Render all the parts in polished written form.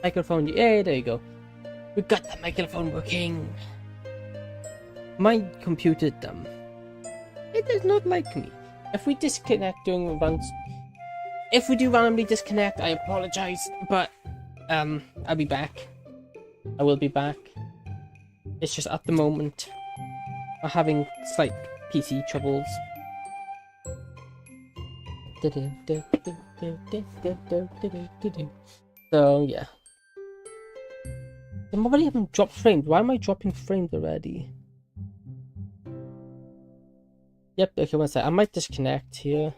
Microphone, yeah, there you go. We got the microphone working. My computer dumb. It does not like me. If we disconnect during runs, if we do randomly disconnect, I apologize, but I'll be back. I will be back. It's just at the moment I'm having slight PC troubles. So yeah. I'm already having dropped frames. Why am I dropping frames already? Yep, okay, one sec. I might disconnect here.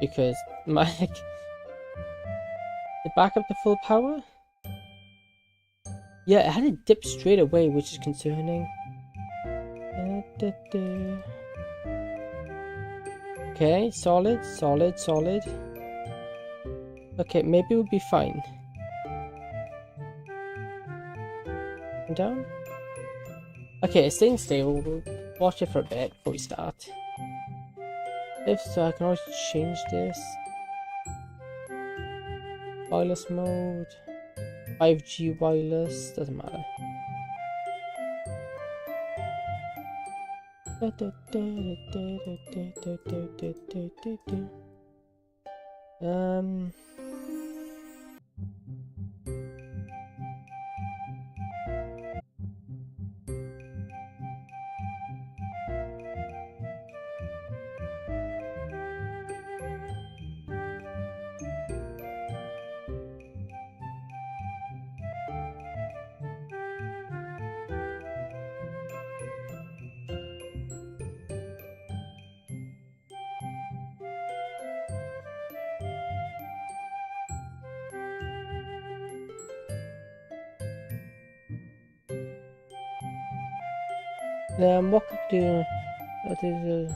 Because my the back up to full power? Yeah, it had to dip straight away, which is concerning. Okay, solid. Okay, maybe we'll be fine. Down. Okay, it's staying stable. We'll watch it for a bit before we start. If so, I can always change this. Wireless mode. 5G wireless. Doesn't matter. What could do? What is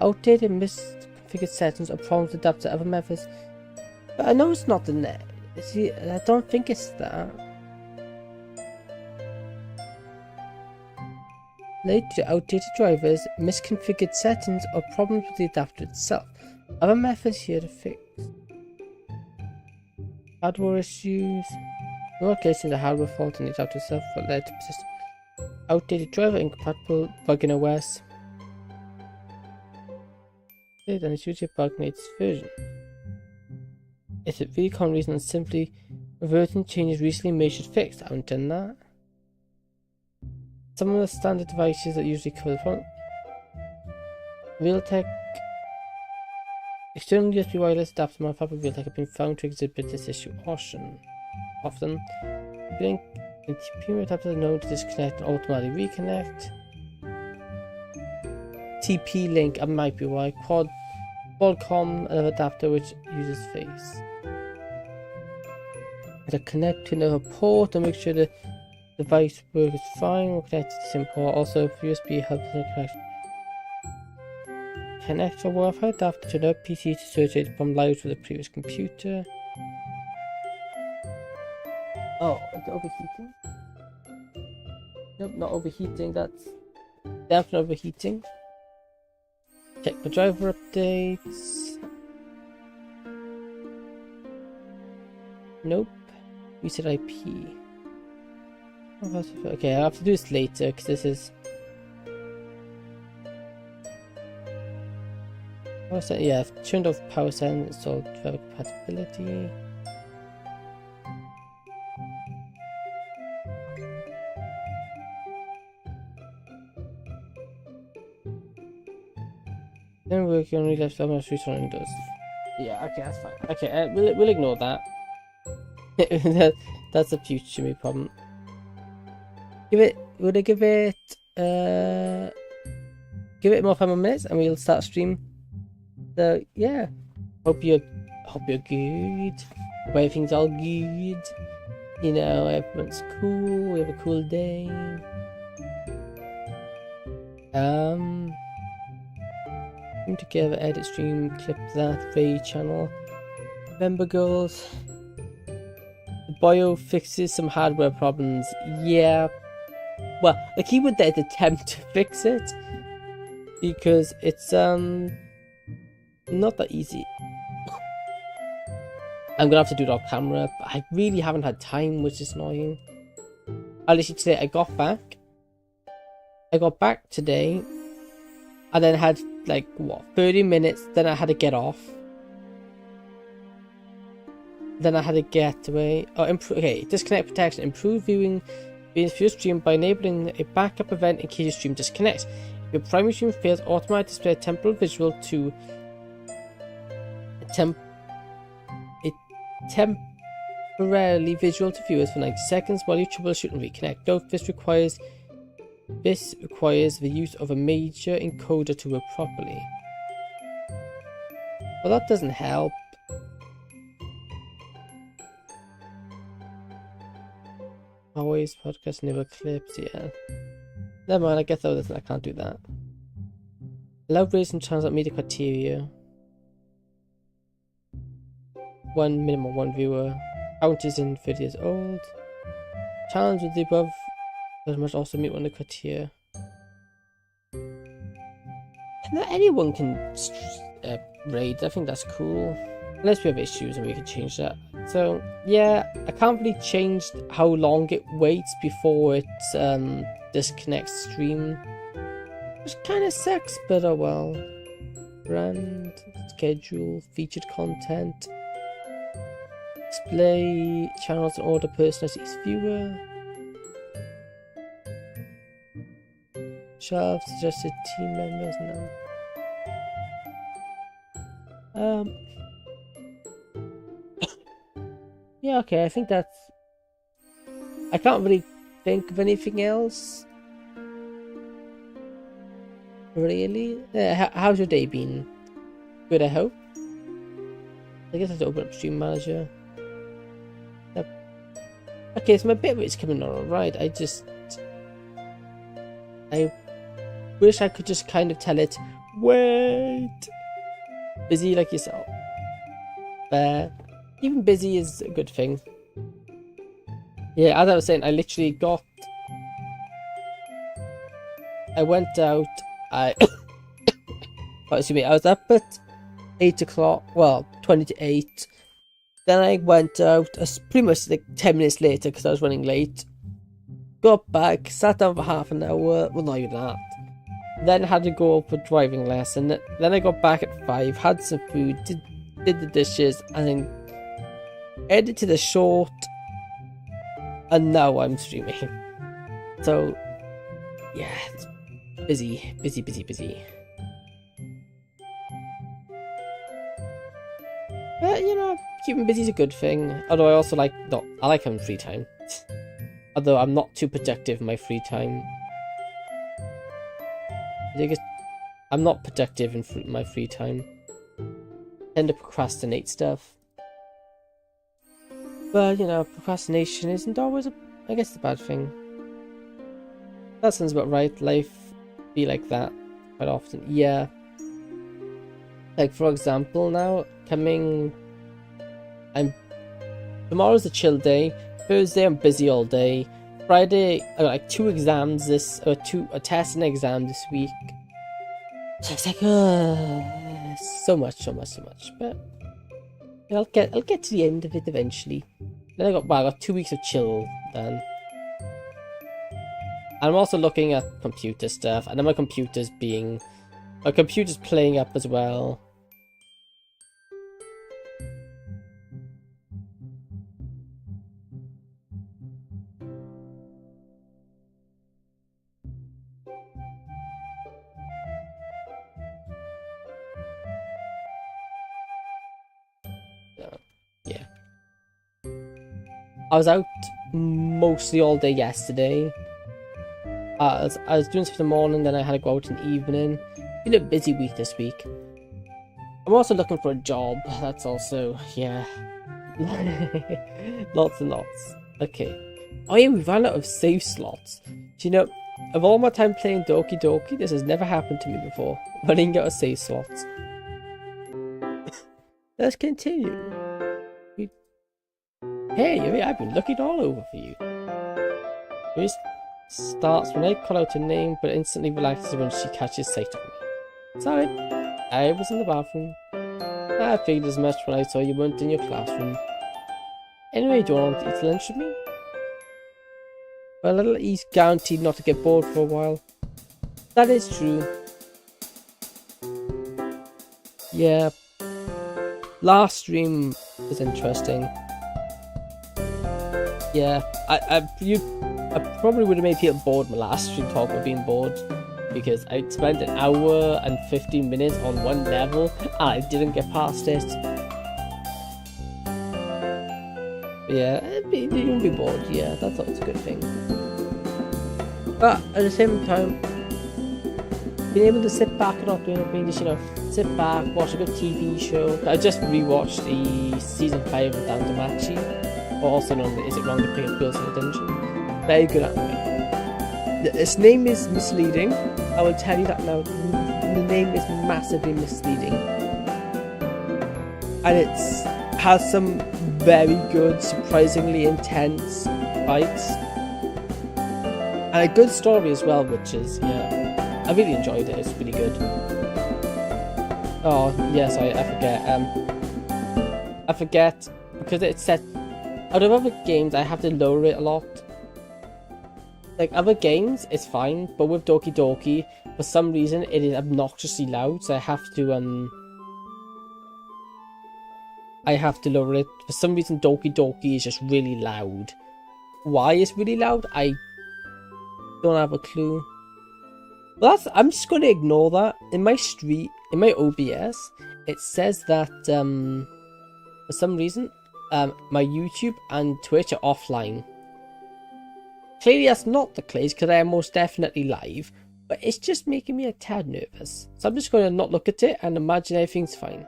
outdated, misconfigured settings or problems with adapter other methods? But I know it's not the net. See, I don't think it's that. Related to outdated drivers, misconfigured settings, or problems with the adapter itself. Other methods here to fix. Hardware issues. In all cases, a hardware fault in the adapter itself that led to persistent outdated driver incompatible bug in OS. And it's usually a bug in its version. It's a really common reason and simply reverting changes recently made should fix. I haven't done that. Some of the standard devices that usually cover the problem. Realtek external USB wireless adapter manufactured by Realtek have been found to exhibit this issue often. Blink and TP adapters are known to disconnect and automatically reconnect. TP link, I might be right. Qualcomm adapter which uses face. To connect to another port to make sure the device works fine. We'll connect to the same port. Also, USB helps in connection. Connect a Wi-Fi adapter to another PC to associate from live with the previous computer. Oh, it's overheating? Nope, not overheating. That's definitely overheating. Check the driver updates. Nope. Reset IP. Okay, I'll have to do this later because this is. Yeah, I've turned off power send, installed driver compatibility. Then we're going to read left on Windows. Yeah, okay, that's fine. Okay, we'll ignore that. That's a future me problem. Would I give it more 5 more minutes and we'll start stream. So yeah, hope you're good. Hope everything's all good. You know, everyone's cool. We have a cool day. Together, edit, stream, clip that, Ray channel. Remember, girls, Boyo fixes some hardware problems. Yeah. Well, like he would then attempt to fix it because it's not that easy. I'm gonna have to do it off camera, but I really haven't had time, which is annoying. I literally today I got back today, and then had like what 30 minutes. Then I had to get off. Then I had to get away. Oh, okay. Disconnect protection. Improve viewing for your stream by enabling a backup event in case your stream disconnects. If your primary stream fails, automatically display a temporal visual to temporarily visual to viewers for 90 seconds while you troubleshoot and reconnect. Note this requires the use of a major encoder to work properly. Well, that doesn't help. Always podcast never clips, yeah. Never mind, I guess I can't do that. Allow raising channels at media criteria. Minimum one viewer. Count is in 30 years old. Challenge with the above must also meet one of the criteria. And anyone can raid. I think that's cool. Unless we have issues and we can change that. So yeah, I can't really change how long it waits before it disconnects stream, which kind of sucks, but oh well. Brand, schedule, featured content, display channels and order personalities viewer, shelf suggested team members now. Yeah, okay, I think that's... I can't really think of anything else. Really? How's your day been? Good, I hope? I guess I have to open up Stream Manager. Yep. Okay, so my bitrate's coming on alright. I wish I could just kind of tell it, wait! Busy like yourself. Even busy is a good thing. Yeah, as I was saying, I literally I went out, excuse me, I was up at 8 o'clock, well, 20 to 8. Then I went out, pretty much like 10 minutes later because I was running late. Got back, sat down for half an hour, well not even that. Then had to go for driving lesson. Then I got back at 5, had some food, did the dishes, and then edited a short, and now I'm streaming. So yeah, it's busy. But you know, keeping busy is a good thing. Although I also I like having free time. Although I'm not too productive in my free time. I'm not productive in my free time. I tend to procrastinate stuff. But, you know, procrastination isn't always I guess a bad thing. That sounds about right. Life be like that quite often. Yeah. Like, for example, now, tomorrow's a chill day. Thursday, I'm busy all day. Friday, I got like 2 exams a test and an exam this week. So it's like, so much. But I'll get to the end of it eventually. Then I got 2 weeks of chill then. I'm also looking at computer stuff, and then my computer's playing up as well. Yeah. I was out mostly all day yesterday. I was doing stuff in the morning, then I had to go out in the evening. Been a busy week this week. I'm also looking for a job. That's also, yeah. Lots and lots. Okay. Oh yeah, we ran out of save slots. Do you know, of all my time playing Doki Doki, this has never happened to me before. Running out of save slots. Let's continue. Hey, Yuri, I've been looking all over for you. Yuri starts when I call out her name, but instantly relaxes when she catches sight of me. Sorry, I was in the bathroom. I figured as much when I saw you weren't in your classroom. Anyway, do you want to eat lunch with me? Well, he's guaranteed not to get bored for a while. That is true. Yeah. Last stream was interesting. Yeah, I probably would have made people bored my last stream talk about being bored, because I spent an hour and 15 minutes on one level and I didn't get past it. But yeah, you won't be bored. Yeah, that's always a good thing. But at the same time, being able to sit back and not doing anything, just, you know, sit back, watch a good TV show. I just rewatched the season 5 of Dandomachi, or also known as Is It Wrong to Pick Up Girls in a Dungeon? Very good anime. Its name is misleading. I will tell you that now. The name is massively misleading, and it has some very good, surprisingly intense fights, and a good story as well, which is, yeah, I really enjoyed it. It's really good. Oh yes, I forget because it's set out of other games. I have to lower it a lot. Like other games, it's fine, but with Doki Doki, for some reason, it is obnoxiously loud, so I have to lower it. For some reason, Doki Doki is just really loud. Why it's really loud, I don't have a clue. Well, I'm just going to ignore that. In my OBS, it says that for some reason, my YouTube and Twitch are offline. Clearly that's not the case, because I am most definitely live, but it's just making me a tad nervous. So I'm just going to not look at it and imagine everything's fine.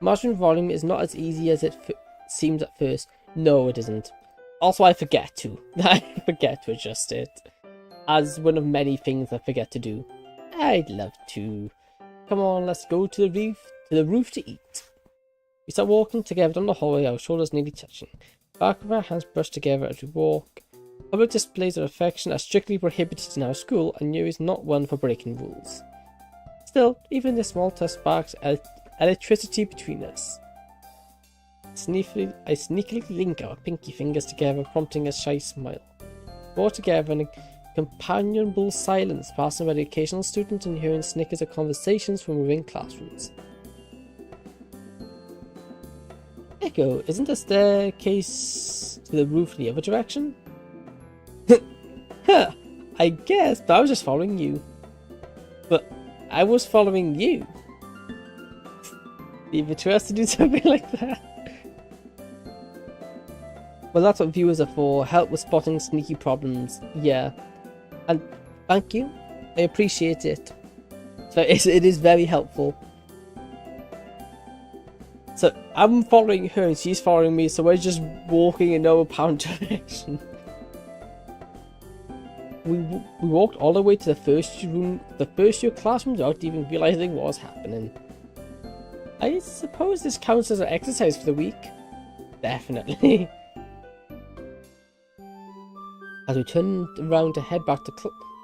Mastering volume is not as easy as it seems at first. No, it isn't. Also, I forget to. I forget to adjust it. As one of many things I forget to do. I'd love to. Come on, let's go to the roof to eat. We start walking together down the hallway, our shoulders nearly touching. Back of our hands brushed together as we walk. Public displays of affection are strictly prohibited in our school, and Yuri is not one for breaking rules. Still, even this small touch sparks electricity between us. I sneakily link our pinky fingers together, prompting a shy smile. We walk together in a companionable silence, passing by the occasional student and hearing snickers of conversations from within classrooms. Echo, isn't the staircase to the roof the other direction? Huh, I guess, but I was just following you. But I was following you. Leave it to us to do something like that. Well, that's what viewers are for. Help with spotting sneaky problems. Yeah. And thank you. I appreciate it. So it is very helpful. So I'm following her and she's following me, so we're just walking in no apparent direction. We walked all the way to the first year classroom without even realizing what was happening. I suppose this counts as an exercise for the week. Definitely. As we turned around to head back,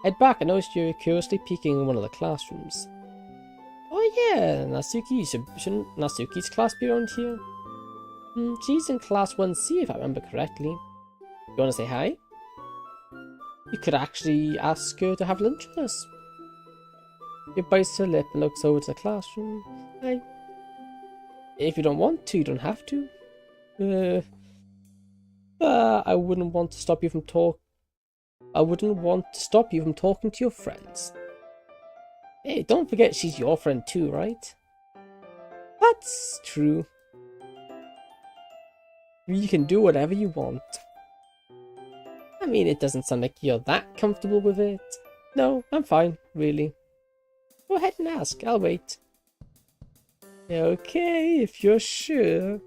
I noticed Yuri curiously peeking in one of the classrooms. Oh yeah, Natsuki. Shouldn't Natsuki's class be around here? She's in class 1C if I remember correctly. You want to say hi? You could actually ask her to have lunch with us. She bites her lip and looks over to the classroom. Hi. If you don't want to, you don't have to. I wouldn't want to stop you from talking to your friends. Hey, don't forget she's your friend too, right? That's true. You can do whatever you want. I mean, it doesn't sound like you're that comfortable with it. No, I'm fine, really. Go ahead and ask, I'll wait. Okay, if you're sure.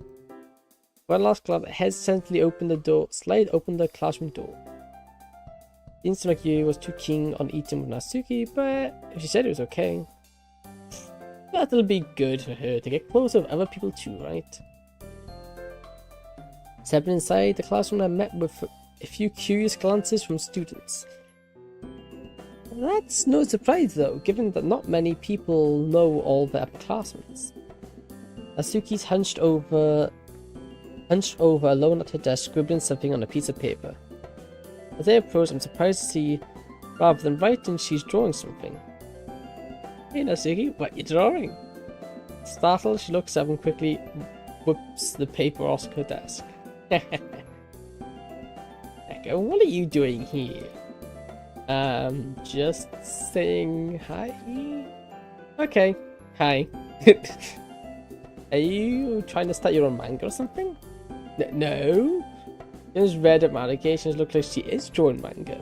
One last glance, hesitantly opened the classroom door. Didn't seem like Yuri was too keen on eating with Natsuki, but if she said it was okay, that'll be good for her to get closer with other people too, right? Stepping inside the classroom, I met with a few curious glances from students. That's no surprise though, given that not many people know all the upperclassmen. Asuki's hunched over alone at her desk, scribbling something on a piece of paper. As I approach, I'm surprised to see, rather than writing, she's drawing something. Hey Asuki, what are you drawing? Startled, she looks up and quickly whips the paper off her desk. Echo, what are you doing here? Just saying hi. Okay, hi. Are you trying to start your own manga or something? No. Just read up my allegations, look like she is drawing manga.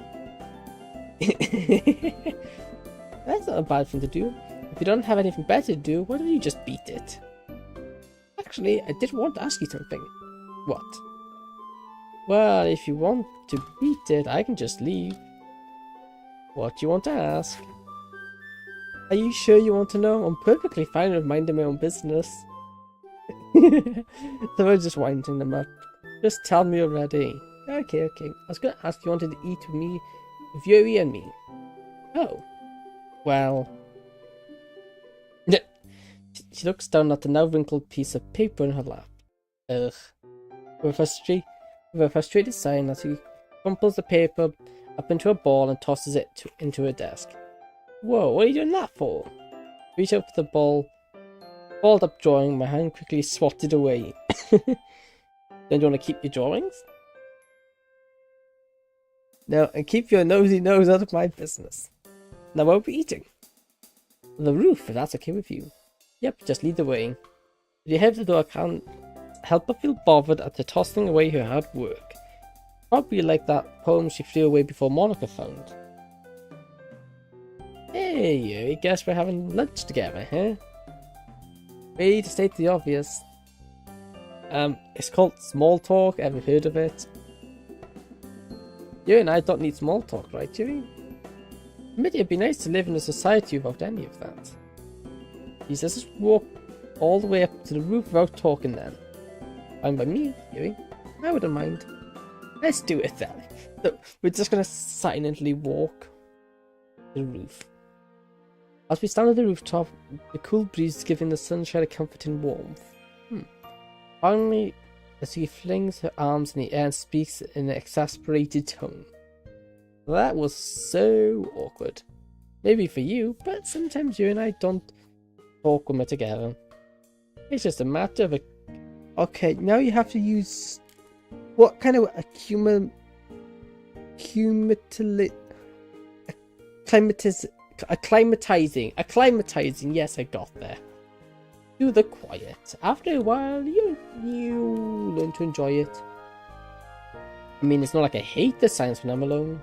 That's not a bad thing to do. If you don't have anything better to do, why don't you just beat it? Actually, I did want to ask you something. What? Well, if you want to beat it, I can just leave. What do you want to ask? Are you sure you want to know? I'm perfectly fine with minding my own business. So we're just winding them up. Just tell me already. Okay. I was gonna ask if you wanted to eat with me, with Yuri and me. Oh. Well. She looks down at the now wrinkled piece of paper in her lap. Ugh. With a frustrated sigh, as he crumples the paper up into a ball and tosses it into her desk. Whoa, what are you doing that for? Reach out for the balled up drawing, my hand quickly swatted away. Don't you want to keep your drawings? No, and keep your nosy nose out of my business. Now what are we eating? The roof, if that's okay with you. Yep, just lead the way. If you head to the door, I can't help but feel bothered after tossing away her hard work. Probably like that poem she threw away before Monica found. Hey, I guess we're having lunch together, huh? Ready to state the obvious. It's called small talk. Ever heard of it? You and I don't need small talk, right, Yuri? Admit it'd be nice to live in a society without any of that. He says just walk all the way up to the roof without talking then. Fine by me, Yuri. I wouldn't mind. Let's do it then. So, we're just gonna silently walk to the roof. As we stand at the rooftop, the cool breeze is giving the sunshine a comforting warmth. Finally, as he flings her arms in the air and speaks in an exasperated tone. That was so awkward. Maybe for you, but sometimes you and I don't talk when we're together. It's just a matter of a... Okay, now you have to use... What kind of acclimatizing, yes, I got there. Do the quiet. After a while, you learn to enjoy it. I mean, it's not like I hate the science when I'm alone,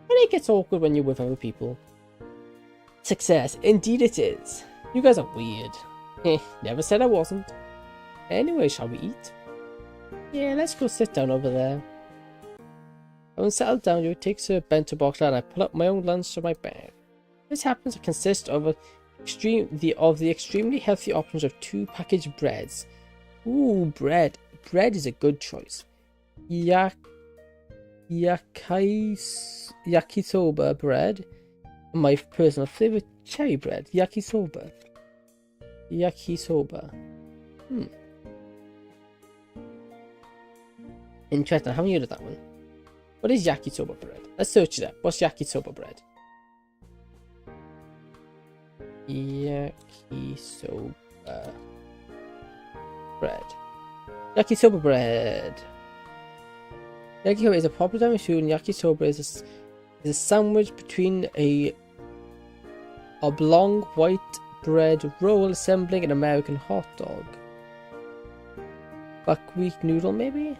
but it gets awkward when you're with other people. Success, indeed it is. You guys are weird. Never said I wasn't. Anyway, shall we eat? Yeah, let's go sit down over there. Having settled down, Yuri takes her bento box out and I pull up my own lunch from my bag. This happens to consist of the extremely healthy options of 2 packaged breads. Ooh, bread. Bread is a good choice. Yakisoba bread. My personal favorite, cherry bread. Yakisoba. Interesting, I haven't heard of that one. What is yakisoba bread? Let's search it up. What's yakisoba bread? Yakisoba bread. Yakisoba bread. Yakisoba is a popular Japanese food, and yakisoba is a sandwich between a oblong white bread roll resembling an American hot dog. Buckwheat noodle, maybe?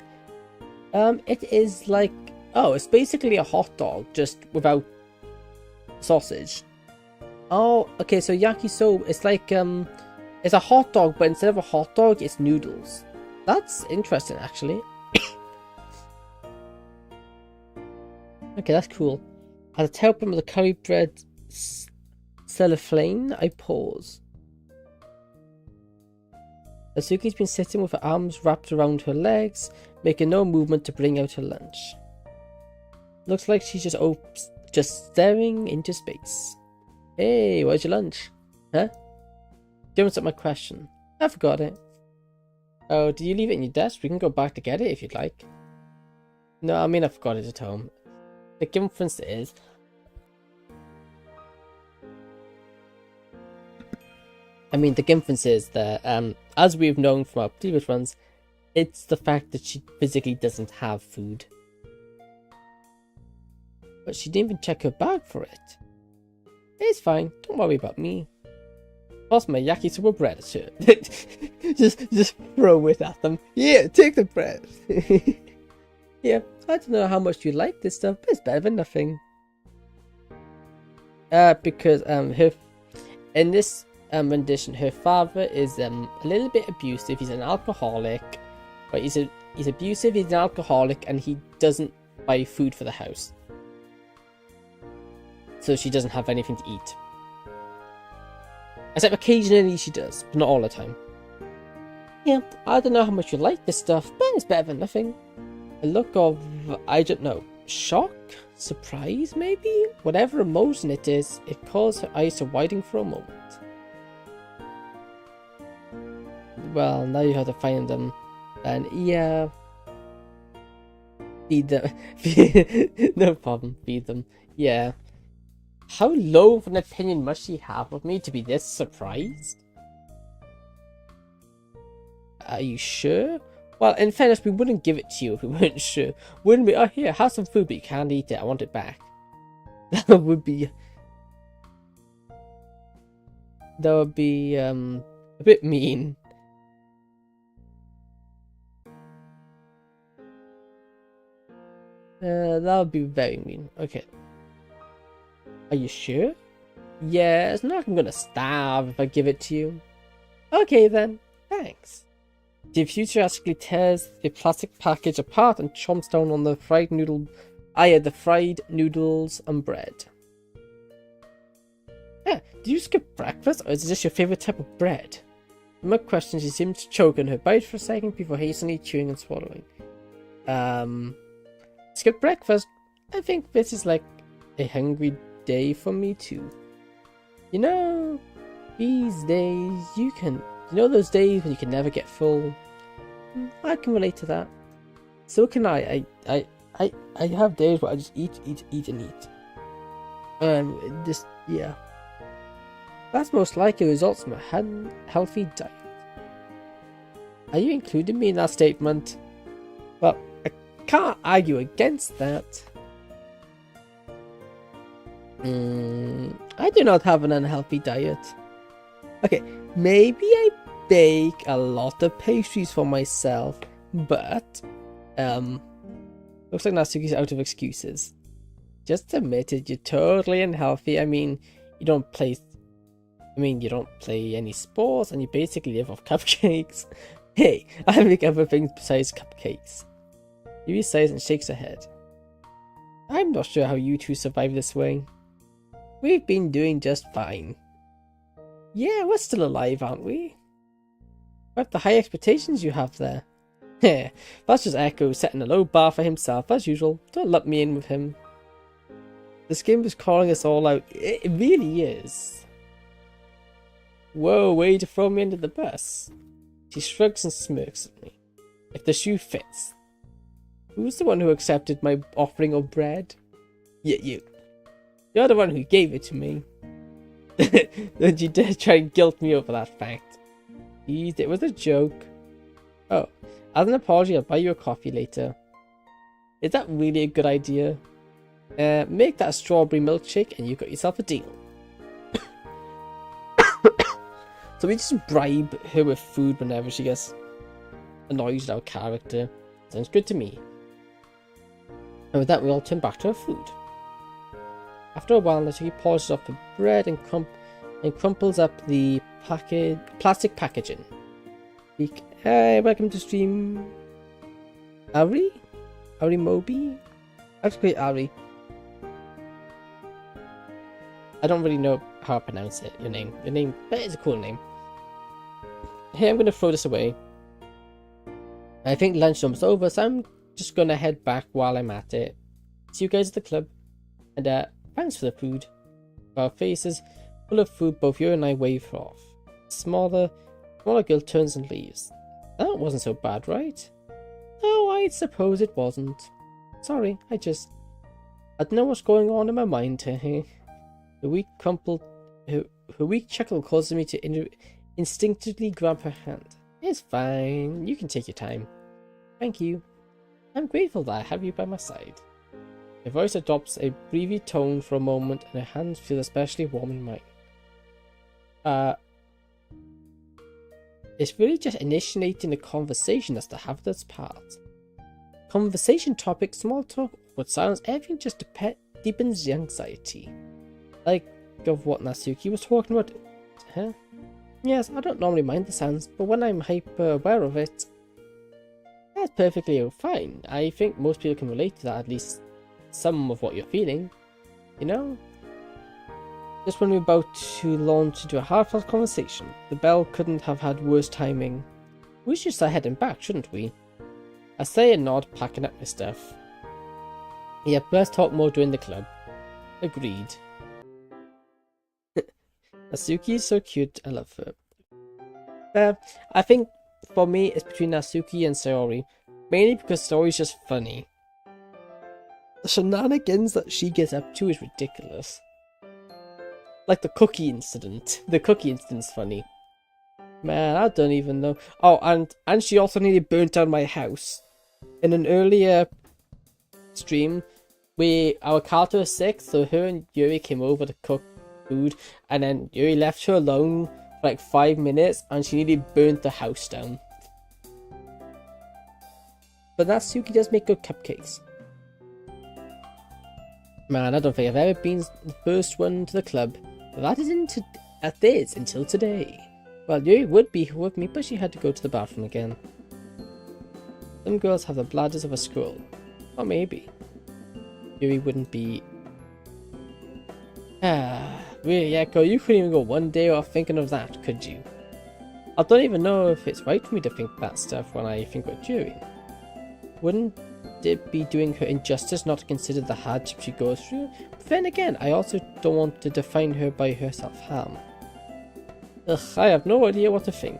It is like... Oh, it's basically a hot dog, just without sausage. Oh, okay, so yakisoba, it's like, it's a hot dog, but instead of a hot dog, it's noodles. That's interesting, actually. Okay, that's cool. As a tailbone with the curry bread cellophane, I pause. Natsuki's been sitting with her arms wrapped around her legs, making no movement to bring out her lunch. Looks like she's just staring into space. Hey, where's your lunch? Huh? Don't answer my question. I forgot it. Oh, did you leave it in your desk? We can go back to get it if you'd like. No, I mean I forgot it at home. The difference is... that, as we've known from our previous runs, it's the fact that she physically doesn't have food. But she didn't even check her bag for it. It's fine, don't worry about me. Toss my yakisoba bread, sure. just throw it at them. Yeah, take the bread. Yeah, I don't know how much you like this stuff, but it's better than nothing. Because in this rendition, her father is a little bit abusive. He's an alcoholic, but he's abusive. He's an alcoholic, and he doesn't buy food for the house, so she doesn't have anything to eat. Except occasionally she does, but not all the time. Yeah, I don't know how much you like this stuff, but it's better than nothing. A look of, I don't know, shock? Surprise, maybe? Whatever emotion it is, it caused her eyes to widen for a moment. Well, now you have to find them, and yeah... Feed them. No problem, feed them. Yeah. How low of an opinion must she have of me to be this surprised? Are you sure? Well, in fairness, we wouldn't give it to you if we weren't sure. Wouldn't we? Oh, here, have some food, but you can't eat it. I want it back. That would be a bit mean. That would be very mean. Okay. Are you sure? Yeah, it's not like I'm gonna starve if I give it to you. Okay then, thanks. She enthusiastically tears the plastic package apart and chomps down on the fried noodles and bread. Yeah, do you skip breakfast, or is this your favourite type of bread? The mug question, she seemed to choke on her bite for a second before hastily chewing and swallowing. Skip breakfast? I think this is like a hungry day for me too. You know, these days those days when you can never get full? I can relate to that. So can I. I have days where I just eat and eat. Yeah. That's most likely results from a healthy diet. Are you including me in that statement? Well, I can't argue against that. I do not have an unhealthy diet. Okay, maybe I bake a lot of pastries for myself, but looks like Natsuki's out of excuses. Just admit it, you're totally unhealthy. You don't play any sports, and you basically live off cupcakes. Hey, I make other things besides cupcakes. Yuri sighs and shakes her head. I'm not sure how you two survive this way. We've been doing just fine. Yeah, we're still alive, aren't we? What the high expectations you have there? Heh, that's just Echo setting a low bar for himself as usual. Don't let me in with him. This game is calling us all out. It really is. Whoa, way to throw me under the bus. She shrugs and smirks at me. If the shoe fits. Who's the one who accepted my offering of bread? Yeah, you. You're the one who gave it to me. Don't you dare try and guilt me over that fact. Jeez, it was a joke. Oh, as an apology, I'll buy you a coffee later. Is that really a good idea? Make that a strawberry milkshake and you got yourself a deal. So we just bribe her with food whenever she gets annoyed with our character. Sounds good to me. And with that, we all turn back to our food. After a while, Natsuki polishes off the bread and crumples up the plastic packaging. Hey, welcome to stream. Ari? Ari Mobi? That's great, Ari. I don't really know how to pronounce it, your name, but it's a cool name. Hey, I'm gonna throw this away. I think lunch almost over, so I'm just gonna head back while I'm at it. See you guys at the club. And thanks for the food. Our faces full of food, both you and I wave off. Smaller girl turns and leaves. That wasn't so bad, right? Oh, I suppose it wasn't. Sorry, I don't know what's going on in my mind here. Her weak chuckle causes me to instinctively grab her hand. It's fine, you can take your time. Thank you. I'm grateful that I have you by my side. Her voice adopts a breathy tone for a moment, and her hands feel especially warm in mine. It's really just initiating a conversation that's the hardest part. Conversation topic, small talk, awkward silence, everything just deepens the anxiety. Like of what Natsuki was talking about. Huh? Yes, I don't normally mind the sounds, but when I'm hyper aware of it, that's perfectly fine. I think most people can relate to that, at least some of what you're feeling, you know? Just when we're about to launch into a heartfelt conversation, the bell couldn't have had worse timing. We should start heading back, shouldn't we? I say and nod, packing up my stuff. Yep, let's talk more during the club. Agreed. Natsuki is so cute, I love her. I think for me it's between Natsuki and Sayori, mainly because Sayori's just funny. The shenanigans that she gets up to is ridiculous. Like the cookie incident. The cookie incident's funny. Man, I don't even know. Oh, and she also nearly burnt down my house. In an earlier stream, our Kato was sick, so her and Yuri came over to cook food, and then Yuri left her alone for like 5 minutes, and she nearly burnt the house down. But Natsuki does make good cupcakes. Man, I don't think I've ever been the first one to the club. That is until today. Well, Yuri would be with me, but she had to go to the bathroom again. Some girls have the bladders of a squirrel. Or maybe. Yuri wouldn't be... Really, Echo, you couldn't even go one day without thinking of that, could you? I don't even know if it's right for me to think that stuff when I think about Yuri. Wouldn't it be doing her injustice not to consider the hardship she goes through? But then again, I also don't want to define her by her self-harm. Ugh, I have no idea what to think.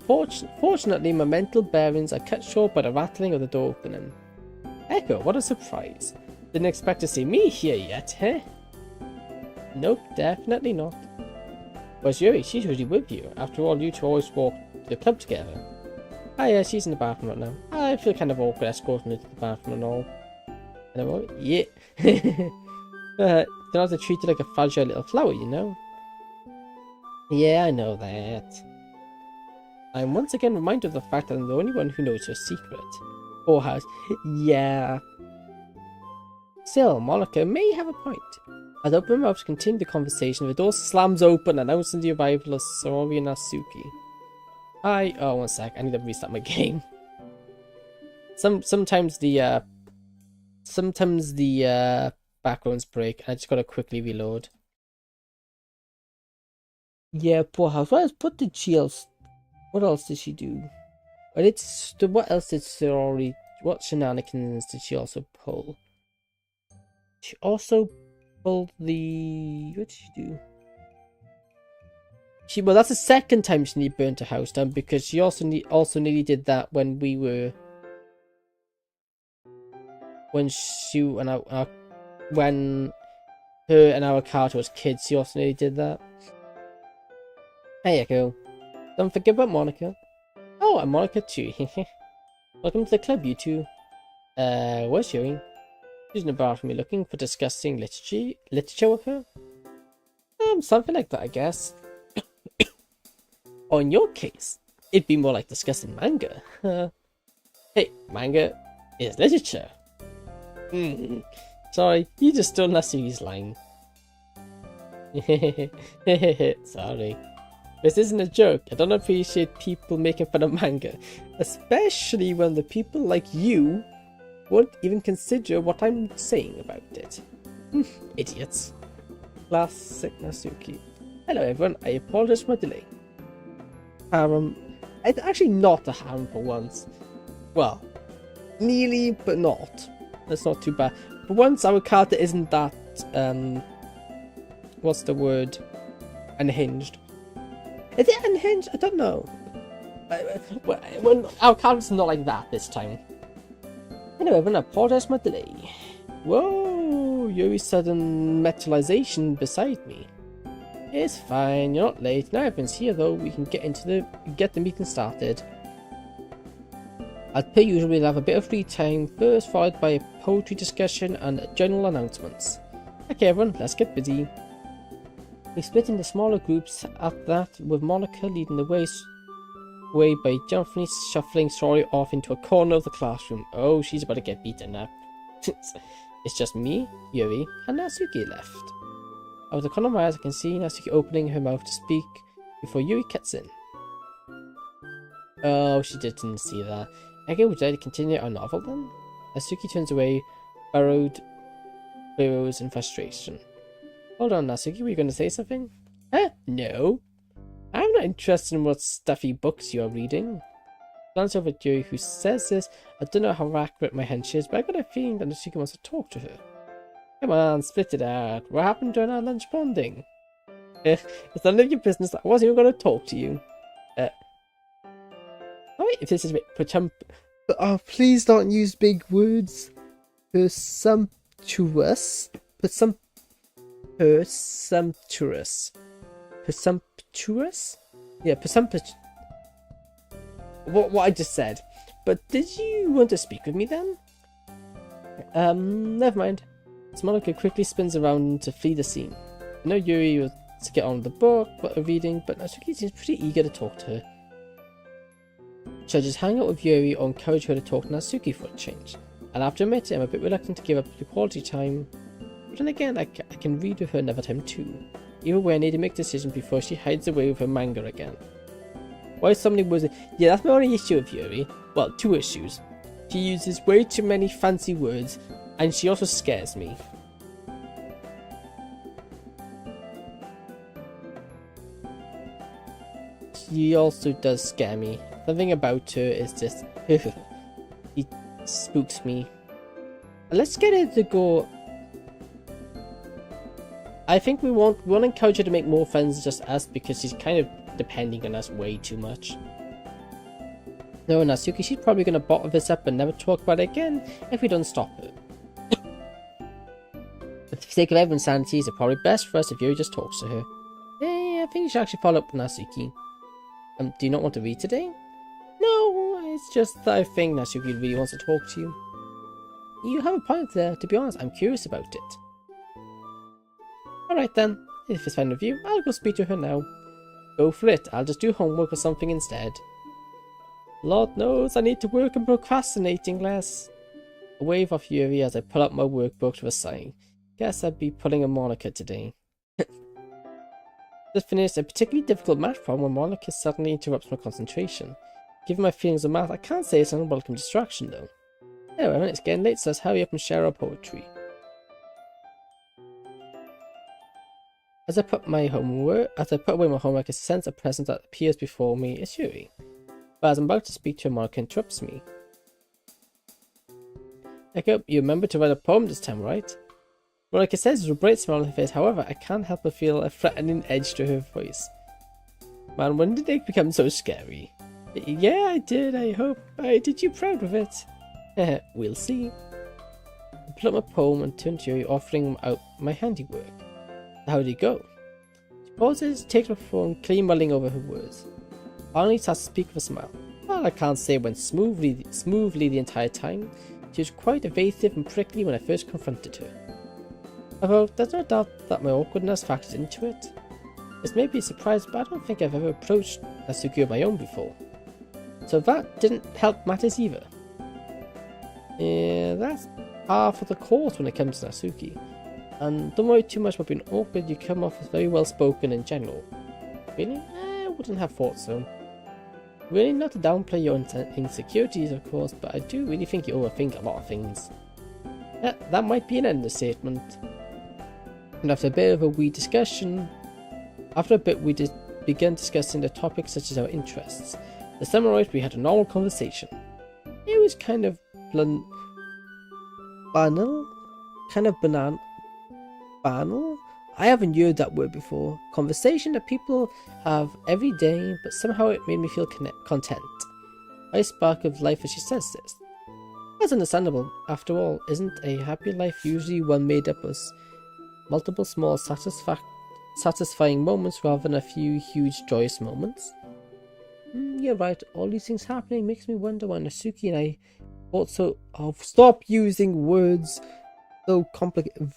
Fortunately, my mental bearings are cut short by the rattling of the door opening. Echo, what a surprise. Didn't expect to see me here yet, eh? Nope, definitely not. Where's Yuri? She's usually with you. After all, you two always walk to the club together. Ah yeah, she's in the bathroom right now. I feel kind of awkward escorting her to the bathroom and all. And I'm like, yeah. Don't have to treat her like a fragile little flower, you know? Yeah, I know that. I'm once again reminded of the fact that I'm the only one who knows her secret. Or has. Yeah. Still, Monica may have a point. I'd open my mouth to continue the conversation. The door slams open, announcing the arrival of Sayori and Natsuki. Oh, one sec. I need to restart my game. Sometimes the backgrounds break. I just gotta quickly reload. Yeah, poor house. What else did she do? What else did Sayori? What shenanigans did she also pull? She also pulled the... What did she do? Well, that's the second time she nearly burnt her house down, because she also nearly did that when we were... When her and our Kato was kids, she also nearly did that. Hey, Echo. Don't forget about Monica. Oh, and Monica too. Welcome to the club, you two. Where's Yuri? She's in the bathroom looking for discussing literature with her? Something like that, I guess. Or in your case, it'd be more like discussing manga. Hey, manga is literature. Sorry, you just stole Natsuki's line. Sorry. This isn't a joke. I don't appreciate people making fun of manga. Especially when the people like you won't even consider what I'm saying about it. Idiots. Classic Natsuki. Hello everyone, I apologize for my delay. It's actually not a hand for once. Well, nearly, but not. That's not too bad. For once, our character isn't that, what's the word? Unhinged. Is it unhinged? I don't know. When our character's not like that this time. Anyway, I'm gonna apologize for my delay. Whoa, Yuri's sudden metallization beside me. It's fine, you're not late. Now everyone's here though, we can get the meeting started. As per usual, we'll have a bit of free time first, followed by a poetry discussion and general announcements. Okay everyone, let's get busy. We split into smaller groups at that, with Monica leading the way by gently shuffling Sorry off into a corner of the classroom. Oh, she's about to get beaten up. It's just me, Yuri, and Natsuki left. Out of the corner of my eyes, I can see Natsuki opening her mouth to speak before Yuri cuts in. Oh, she didn't see that. Okay, would you like to continue our novel then? Natsuki turns away, burrows in frustration. Hold on, Natsuki, were you going to say something? Huh? No. I'm not interested in what stuffy books you are reading. Glance over at Yuri, who says this. I don't know how accurate my hunch is, but I got a feeling that Natsuki wants to talk to her. Come on, split it out. What happened during our lunch bonding? It's none of your business. I wasn't even going to talk to you. Wait, if this is a bit oh, please don't use big words. Presumptuous. Yeah, presumptuous. What I just said. But did you want to speak with me then? Never mind. Monica quickly spins around to flee the scene. I know Yuri wants to get on with the book, but reading, but Natsuki seems pretty eager to talk to her. Should I just hang out with Yuri or encourage her to talk to Natsuki for a change? I'll have to admit I'm a bit reluctant to give up the quality time, but then again I can read with her another time too. Either way, I need to make decisions before she hides away with her manga again. Why so many words? Yeah, that's my only issue with Yuri. Well, two issues. She uses way too many fancy words, and she also scares me. She also does scare me. Something about her is just... She spooks me. Let's get her to go... I think we won't encourage her to make more friends just us, because she's kind of depending on us way too much. No, Natsuki, she's probably going to bottle this up and never talk about it again if we don't stop her. For the sake of everyone's sanity, it's probably best for us if Yuri just talks to her. Hey, I think you should actually follow up with Natsuki. Do you not want to read today? No, it's just that I think Natsuki really wants to talk to you. You have a point there. To be honest, I'm curious about it. Alright then, if it's fine with you, I'll go speak to her now. Go for it, I'll just do homework or something instead. Lord knows I need to work on procrastinating less. I wave off Yuri as I pull out my workbook with a sigh. Guess I'd be pulling a Monica today. Just finished a particularly difficult math problem when Monica suddenly interrupts my concentration. Given my feelings of math, I can't say it's an unwelcome distraction though. Anyway, it's getting late, so let's hurry up and share our poetry. As I put away my homework, a sense of presence that appears before me is Yuri. But as I'm about to speak to her, Monica interrupts me. I hope you remember to write a poem this time, right? Monica says with a bright smile on her face, however, I can't help but feel a threatening edge to her voice. Man, when did they become so scary? Yeah, I did, I hope I did you proud of it. We'll see. I pull up my poem and turn to Yuri, offering out my handiwork. How did it go? She pauses, takes my phone, clearly mulling over her words. Finally starts to speak with a smile. Well, I can't say it went smoothly the entire time. She was quite evasive and prickly when I first confronted her. Although there's no doubt that my awkwardness factors into it. This may be a surprise, but I don't think I've ever approached Natsuki on my own before. So that didn't help matters either. Yeah, that's par for the course when it comes to Natsuki. And don't worry too much about being awkward, you come off as very well spoken in general. Really? I wouldn't have thought so. Really not to downplay your insecurities, of course, but I do really think you overthink a lot of things. Yeah, that might be an understatement. And after a bit of a wee discussion, we began discussing the topics such as our interests. To summarize, we had a normal conversation. It was kind of banal? Kind of banal? I haven't heard that word before. Conversation that people have every day, but somehow it made me feel content. I spark of life as she says this. That's understandable. After all, isn't a happy life usually one made up of multiple small satisfying moments rather than a few huge joyous moments? You're right, all these things happening makes me wonder why Natsuki and I thought so of. Stop using words so complicated.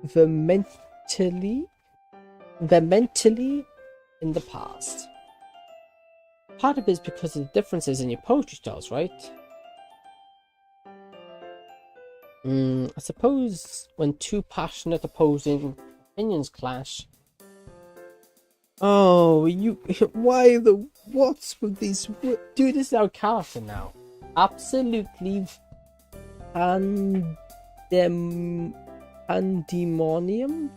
Vehemently in the past. Part of it is because of the differences in your poetry styles, right? I suppose when two passionate opposing opinions clash. Oh, why the what's with these? Dude, this is our character now. Absolutely pandemonium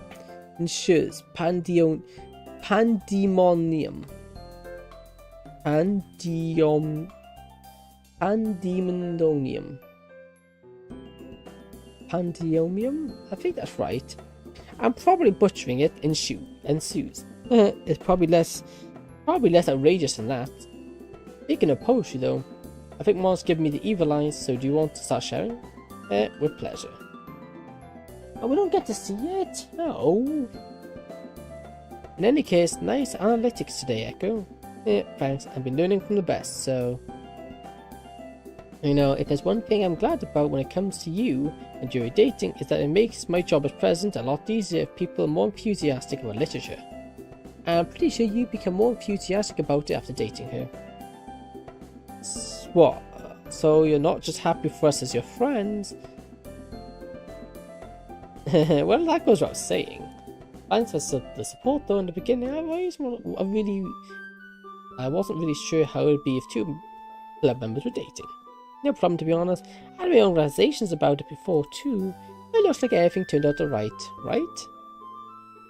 ensures pandemonium. Pandemonium? I think that's right. I'm probably butchering it. Ensues. It's probably less outrageous than that. Speaking of poetry though, I think Mom's giving me the evil eyes, so do you want to start sharing? With pleasure. Oh, we don't get to see it? No. In any case, nice analytics today, Echo. Thanks, I've been learning from the best, so... You know, if there's one thing I'm glad about when it comes to you and Yuri dating, is that it makes my job as president a lot easier if people are more enthusiastic about literature. And I'm pretty sure you become more enthusiastic about it after dating her. What? So you're not just happy for us as your friends? Well, that goes without saying. Thanks for the support though in the beginning. I wasn't really sure how it would be if two club members were dating. No problem, to be honest. I had my own realizations about it before too. It looks like everything turned out alright, right?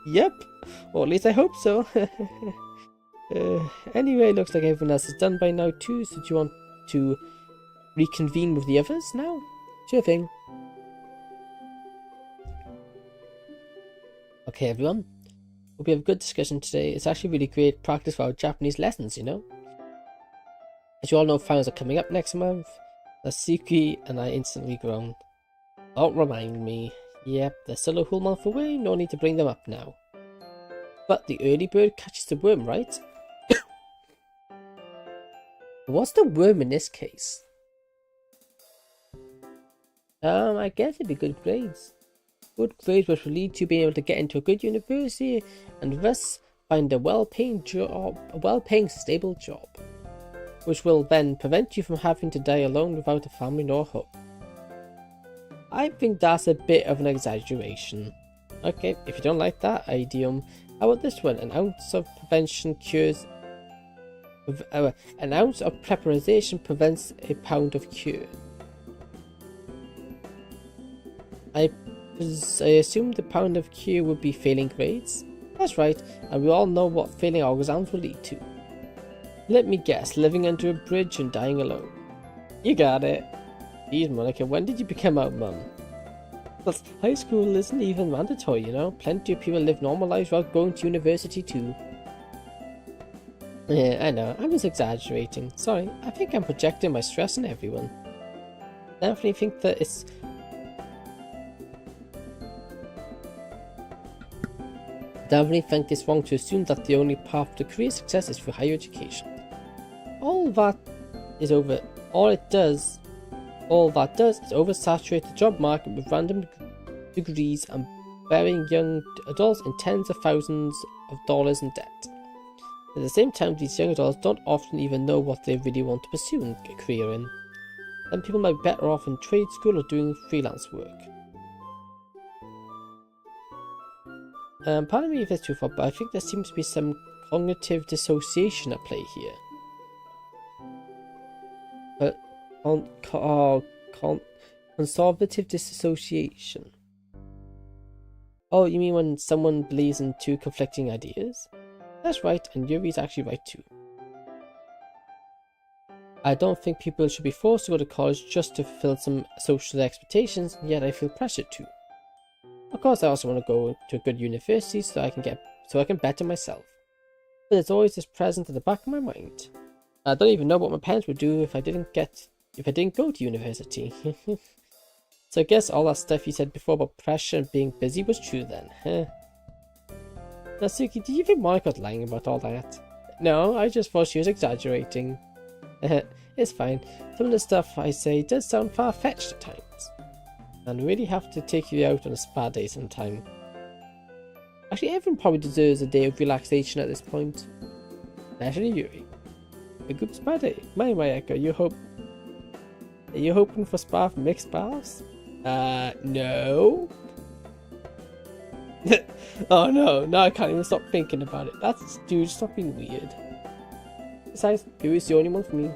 Yep. Or at least I hope so. Anyway, looks like everyone else is done by now too, so do you want to reconvene with the others now? Sure thing. Okay everyone, hope we have a good discussion today. It's actually really great practice for our Japanese lessons, you know. As you all know, finals are coming up next month. Natsuki and I instantly groaned. Don't remind me. Yep, they're still a whole month away, no need to bring them up now. But the early bird catches the worm, right? What's the worm in this case? I guess it'd be good grades. Good grades which will lead to being able to get into a good university and thus find a well-paying stable job, which will then prevent you from having to die alone without a family nor hope. I think that's a bit of an exaggeration. Okay, if you don't like that idiom, how about this one? An ounce of prevention cures. An ounce of preparation prevents a pound of cure. I assume the pound of cure would be failing grades? That's right, and we all know what failing our exams will lead to. Let me guess, living under a bridge and dying alone. You got it. Geez, Monica, when did you become our mum? But high school isn't even mandatory, you know? Plenty of people live normal lives without going to university too. Yeah, I know, I'm just exaggerating. Sorry, I think I'm projecting my stress on everyone. Definitely think that it's... Definitely think it's wrong to assume that the only path to career success is through higher education. All that does is oversaturate the job market with random degrees and burying young adults in tens of thousands of dollars in debt. At the same time, these young adults don't often even know what they really want to pursue a career in. Then people might be better off in trade school or doing freelance work. Pardon me if it's too far, but I think there seems to be some cognitive dissociation at play here. Conservative dissociation. Oh, you mean when someone believes in two conflicting ideas? That's right, and Yuri's actually right too. I don't think people should be forced to go to college just to fulfill some social expectations, and yet I feel pressured to. Of course, I also want to go to a good university so I can better myself. But there's always this present at the back of my mind. I don't even know what my parents would do if I didn't go to university. So I guess all that stuff you said before about pressure and being busy was true then, huh? Natsuki, do you think Monica was lying about all that? No, I just thought she was exaggerating. It's fine. Some of the stuff I say does sound far-fetched at times. And really have to take you out on a spa day sometime. Actually, everyone probably deserves a day of relaxation at this point. Especially Yuri. A group spa day. My Echo, are you hoping for spa for mixed baths? No. Oh no, now I can't even stop thinking about it. Dude, stop being weird. Besides, Yuri's the only one for me.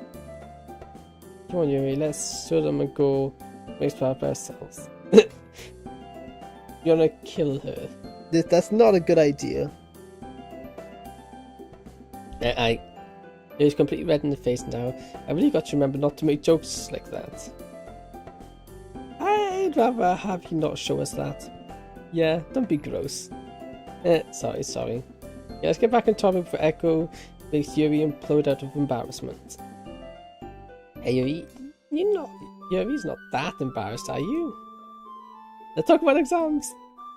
Come on, Yuri, let's show them and go mixed bath by ourselves. You're gonna kill her. That's not a good idea. He's completely red in the face now. I really got to remember not to make jokes like that. I'd rather have you not show us that. Yeah, don't be gross. Sorry. Yeah, let's get back on topic before Echo makes Yuri implode out of embarrassment. Hey Yuri, Yuri's not that embarrassed, are you? Let's talk about exams.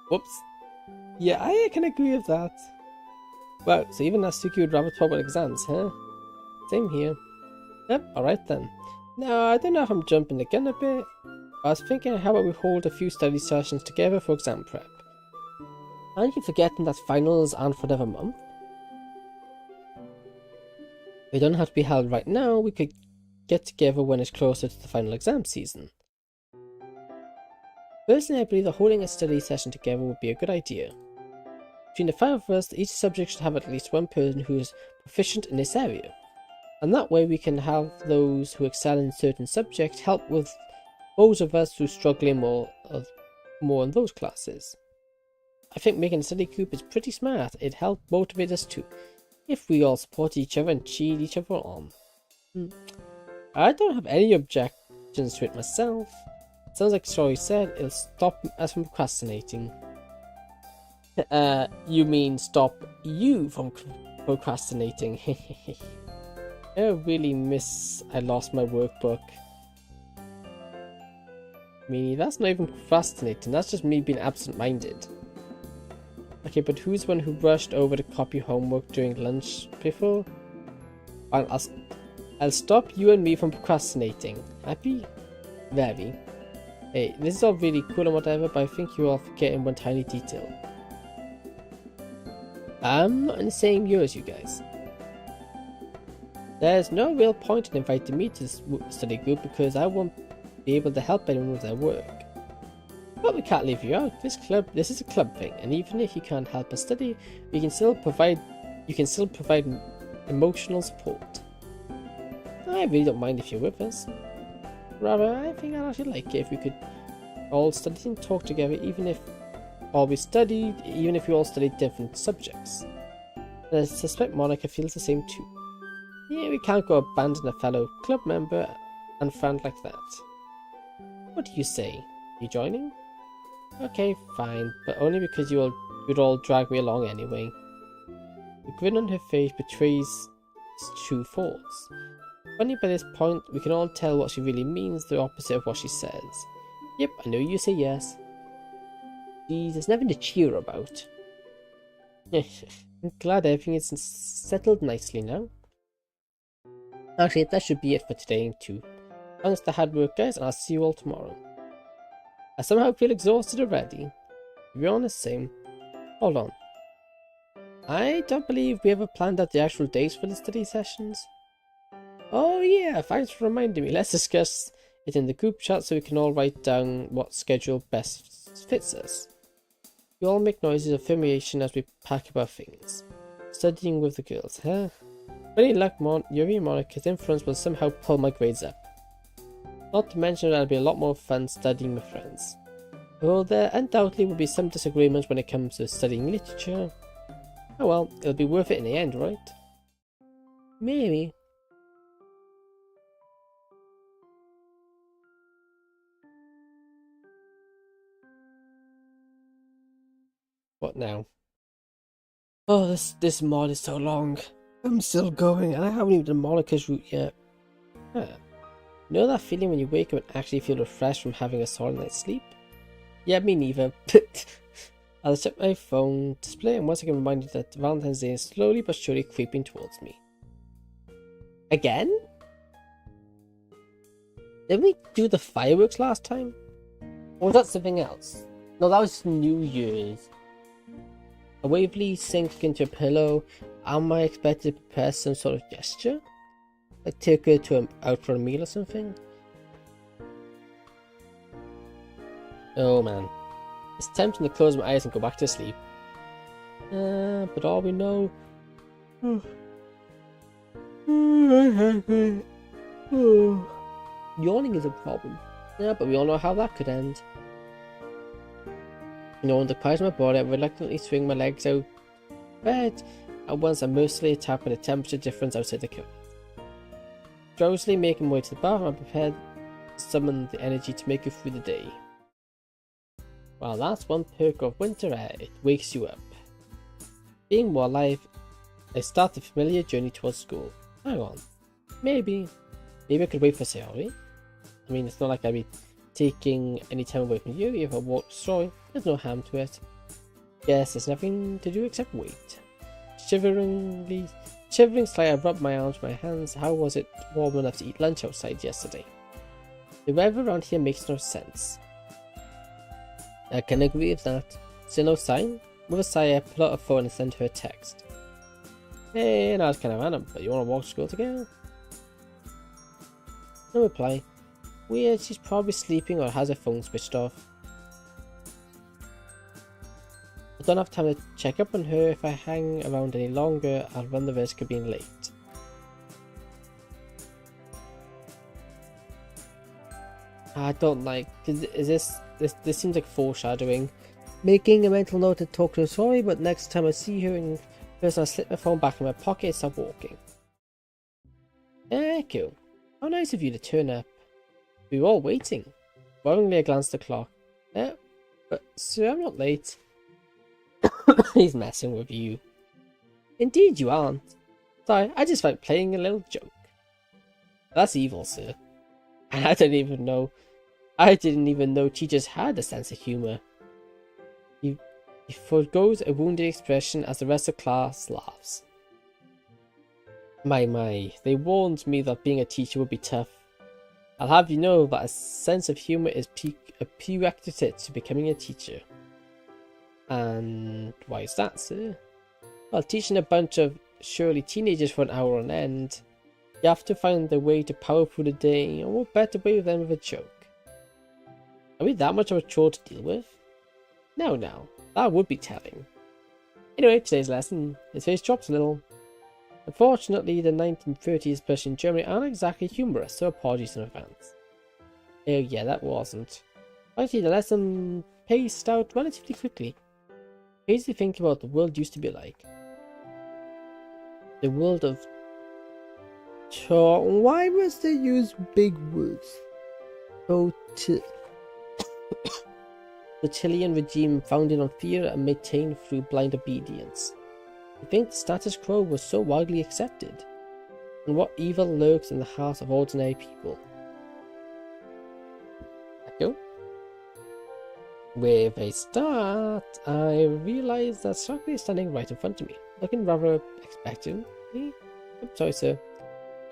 Whoops. Yeah, I can agree with that. Wow, so even Natsuki would rather talk about exams, huh? Same here. Yep, alright then. Now, I don't know if I'm jumping the gun a bit. I was thinking how about we hold a few study sessions together for exam prep. Aren't you forgetting that finals aren't for another month? They don't have to be held right now, we could get together when it's closer to the final exam season. Personally, I believe that holding a study session together would be a good idea. Between the 5 of us, each subject should have at least one person who is proficient in this area. And that way we can have those who excel in certain subjects help with those of us who are struggling more in those classes. I think making a study group is pretty smart. It'd help motivate us too, if we all support each other and cheer each other on. I don't have any objections to it myself. It sounds like Story said, it'll stop us from procrastinating. You mean stop you from procrastinating? I really miss I lost my workbook. Me, that's not even procrastinating, that's just me being absent-minded. Okay, but who's the one who rushed over to copy homework during lunch before? I'll stop you and me from procrastinating. Happy? Very. Hey, this is all really cool and whatever, but I think you're all forgetting one tiny detail. I'm not in the same year as you guys. There's no real point in inviting me to this study group because I won't be able to help anyone with their work. But we can't leave you out. This is a club thing, and even if you can't help us study, you can still provide emotional support. I really don't mind if you're with us. Rather, I think I'd actually like it if we could all study and talk together, even if we all studied different subjects. And I suspect Monica feels the same too. Yeah, we can't go abandon a fellow club member and friend like that. What do you say? You joining? Okay, fine, but only because you'd all drag me along anyway. The grin on her face betrays true thoughts. Funny, by this point, we can all tell what she really means, the opposite of what she says. Yep, I know you say yes. Geez, there's nothing to cheer about. I'm glad everything is settled nicely now. Actually, that should be it for today too. Thanks for the hard work, guys, and I'll see you all tomorrow. I somehow feel exhausted already. To be honest, same. Hold on. I don't believe we ever planned out the actual dates for the study sessions. Oh yeah, thanks for reminding me. Let's discuss it in the group chat so we can all write down what schedule best fits us. We all make noises of affirmation as we pack up our things. Studying with the girls, huh? Any luck, Yuri and Monica's influence will somehow pull my grades up. Not to mention that it'll be a lot more fun studying with friends. Although there undoubtedly will be some disagreements when it comes to studying literature. Oh well, it'll be worth it in the end, right? Maybe. What now? Oh, this mod is so long. I'm still going, and I haven't even done Monica's route yet. Huh. You know that feeling when you wake up and actually feel refreshed from having a solid night's sleep? Yeah, me neither. I'll check my phone display, and once again reminded that Valentine's Day is slowly but surely creeping towards me. Again? Didn't we do the fireworks last time? Or was that something else? No, that was New Year's. A Waverly sink into a pillow. Am I expected to prepare some sort of gesture? Like take her out for a meal or something? Oh man. It's tempting to close my eyes and go back to sleep. But all we know... Yawning is a problem. Yeah, but we all know how that could end. You know, under quiet my body, I reluctantly swing my legs out of bed, and once I mercilessly tap on the temperature difference outside the curtain. Drowsily making my way to the bathroom, I'm prepared to summon the energy to make it through the day. Well, that's one perk of winter air, it wakes you up. Being more alive, I start the familiar journey towards school. Hang on. Maybe I could wait for Sayori. I mean, it's not like I'd be taking any time away from Yuri if I walked slowly. There's no harm to it. Yes, there's nothing to do except wait. Shivering slightly, I rubbed my arms with my hands. How was it warm enough to eat lunch outside yesterday? The weather around here makes no sense. I can agree with that. Still no sign? With a sigh, I pull out a phone and send her a text. Hey, no, it's kind of random, but you want to walk to school together? No reply. Weird, she's probably sleeping or has her phone switched off. I don't have time to check up on her. If I hang around any longer, I'll run the risk of being late. I don't like... This seems like foreshadowing. Making a mental note to talk to her, sorry, but next time I see her in person, I'll slip my phone back in my pocket and start walking. Cool. How nice of you to turn up. We were all waiting. Worryingly, I glanced at the clock. But sir, I'm not late. He's messing with you. Indeed you aren't. Sorry, I just like playing a little joke. That's evil, sir. And I didn't even know teachers had a sense of humour. He forgoes a wounded expression as the rest of the class laughs. My, they warned me that being a teacher would be tough. I'll have you know that a sense of humour is a prerequisite to becoming a teacher. And why is that, sir? Well, teaching a bunch of surely teenagers for an hour on end, you have to find a way to power through the day, and what better way than with a joke? Are we that much of a chore to deal with? No, that would be telling. Anyway, today's lesson, his face drops a little. Unfortunately, the 1930s especially in Germany aren't exactly humorous, so apologies in advance. Oh yeah, that wasn't. Actually, the lesson paced out relatively quickly. Crazy to think about what the world used to be like. The world of... Why must they use big words? The Chilean regime founded on fear and maintained through blind obedience. I think the status quo was so widely accepted, and what evil lurks in the hearts of ordinary people. Echo? With a start, I realized that Sakura is standing right in front of me, looking rather expectantly. I'm sorry, sir.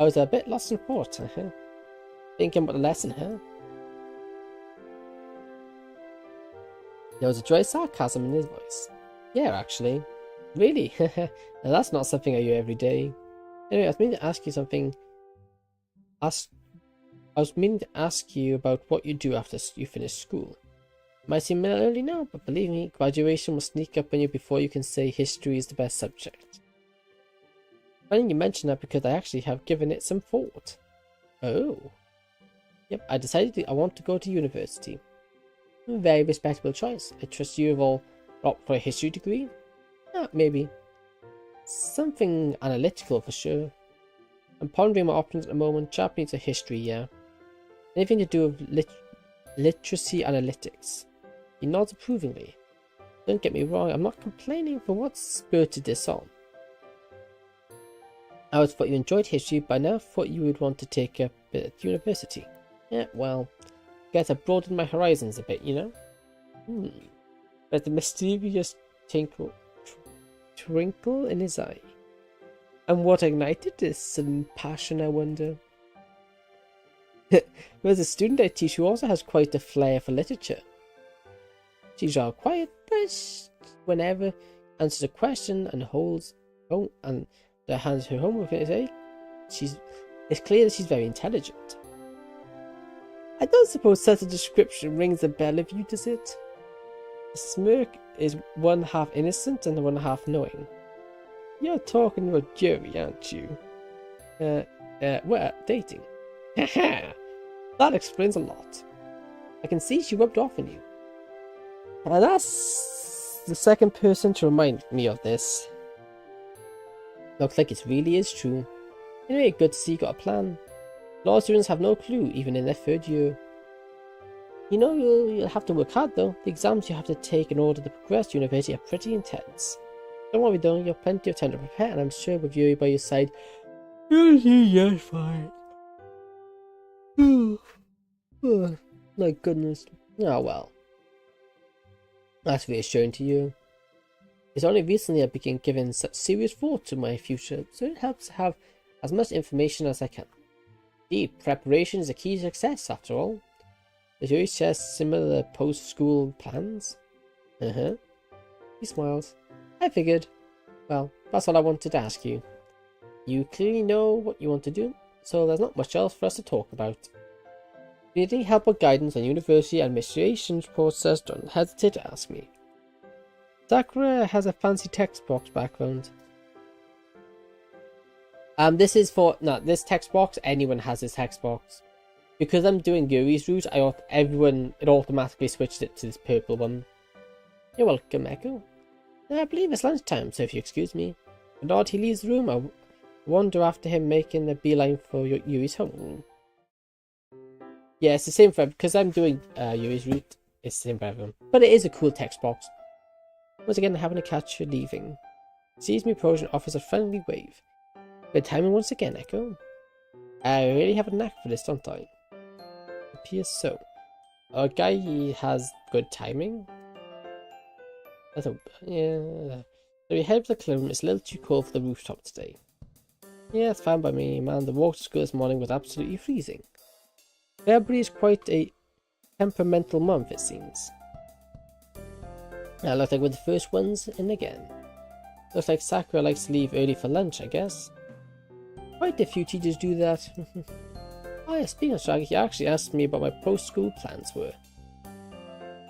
I was a bit lost in thought, Thinking about the lesson, There was a dry sarcasm in his voice. Yeah, actually. Really? Now that's not something I hear every day. Anyway, I was meaning to ask you something. I was meaning to ask you about what you do after you finish school. Might seem a little early now, but believe me, graduation will sneak up on you before you can say history is the best subject. Funny you mention that because I actually have given it some thought. Oh. Yep, I decided I want to go to university. A very respectable choice. I trust you have all opted for a history degree? Maybe. Something analytical for sure. I'm pondering my options at the moment. Japanese or history, yeah. Anything to do with literacy analytics. He nods approvingly. Don't get me wrong, I'm not complaining for what spurred this on. I always thought you enjoyed history, but I never thought you would want to take up at university. Yeah, well, I guess I broadened my horizons a bit, you know? There's a mysterious twinkle in his eye. And what ignited this sudden passion, I wonder? There's a student I teach who also has quite a flair for literature. She's rather quiet, but whenever answers a question and hands her homework in his it's clear that she's very intelligent. I don't suppose such a description rings a bell with you, does it? The smirk is one half innocent and one half knowing. You're talking about Yuri, aren't you? We're dating. Haha! That explains a lot. I can see she rubbed off on you. And that's the second person to remind me of this. Looks like it really is true. Anyway, good to see you got a plan. Law students have no clue, even in their third year. You know, you'll have to work hard though. The exams you have to take in order to progress to university are pretty intense. Don't worry though, you have plenty of time to prepare, and I'm sure with Yuri by your side, you'll see just fine. Oh, my goodness. Oh well. That's reassuring to you. It's only recently I began giving such serious thought to my future, so it helps to have as much information as I can. Indeed, preparation is a key to success, after all. Does Yuri share similar post-school plans? He smiles. I figured. Well, that's all I wanted to ask you. You clearly know what you want to do, so there's not much else for us to talk about. If you need any help or guidance on university administration's process, don't hesitate to ask me. Sakura has a fancy text box background. This text box, anyone has this text box. Because I'm doing Yuri's route, it automatically switched it to this purple one. You're welcome, Echo. I believe it's lunchtime, so if you excuse me. The nod he leaves the room, I wander after him, making a beeline for Yuri's home. Yeah, it's the same for because I'm doing Yuri's route. It's the same for everyone, but it is a cool text box. Once again, having to catch you leaving. Sees me approach and offers a friendly wave. Good timing once again, Echo. I really have a knack for this, don't I? Appears so. A guy he has good timing. Yeah. So we head to the clone. It's a little too cold for the rooftop today. Yeah, it's fine by me, man. The walk to school this morning was absolutely freezing. February is quite a temperamental month, it seems. Looks like we're the first ones in again. Looks like Sakura likes to leave early for lunch, I guess. Quite a few teachers do that. Oh yeah, speaking of Shaggy, he actually asked me about my post-school plans were.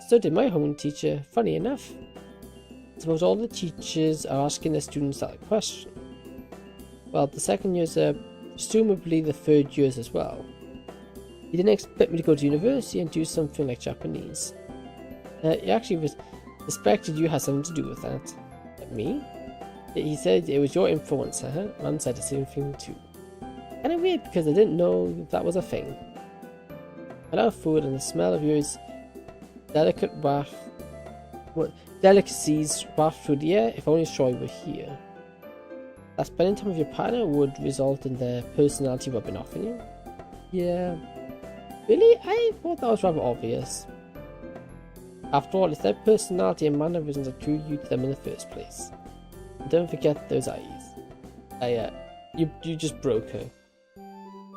So did my home teacher, funny enough. I suppose all the teachers are asking their students that question. Well, the second years are presumably the third years as well. He didn't expect me to go to university and do something like Japanese. He actually suspected you had something to do with that. Me? He said it was your influence, Man said the same thing too. Kinda weird because I didn't know that was a thing. I love food and the smell of yours delicacies waft through the air. If only Troy were here. That spending time with your partner would result in their personality rubbing off on you? Yeah. Really? I thought that was rather obvious. After all, it's their personality and mannerisms that drew you to them in the first place. And don't forget those eyes. You just broke her.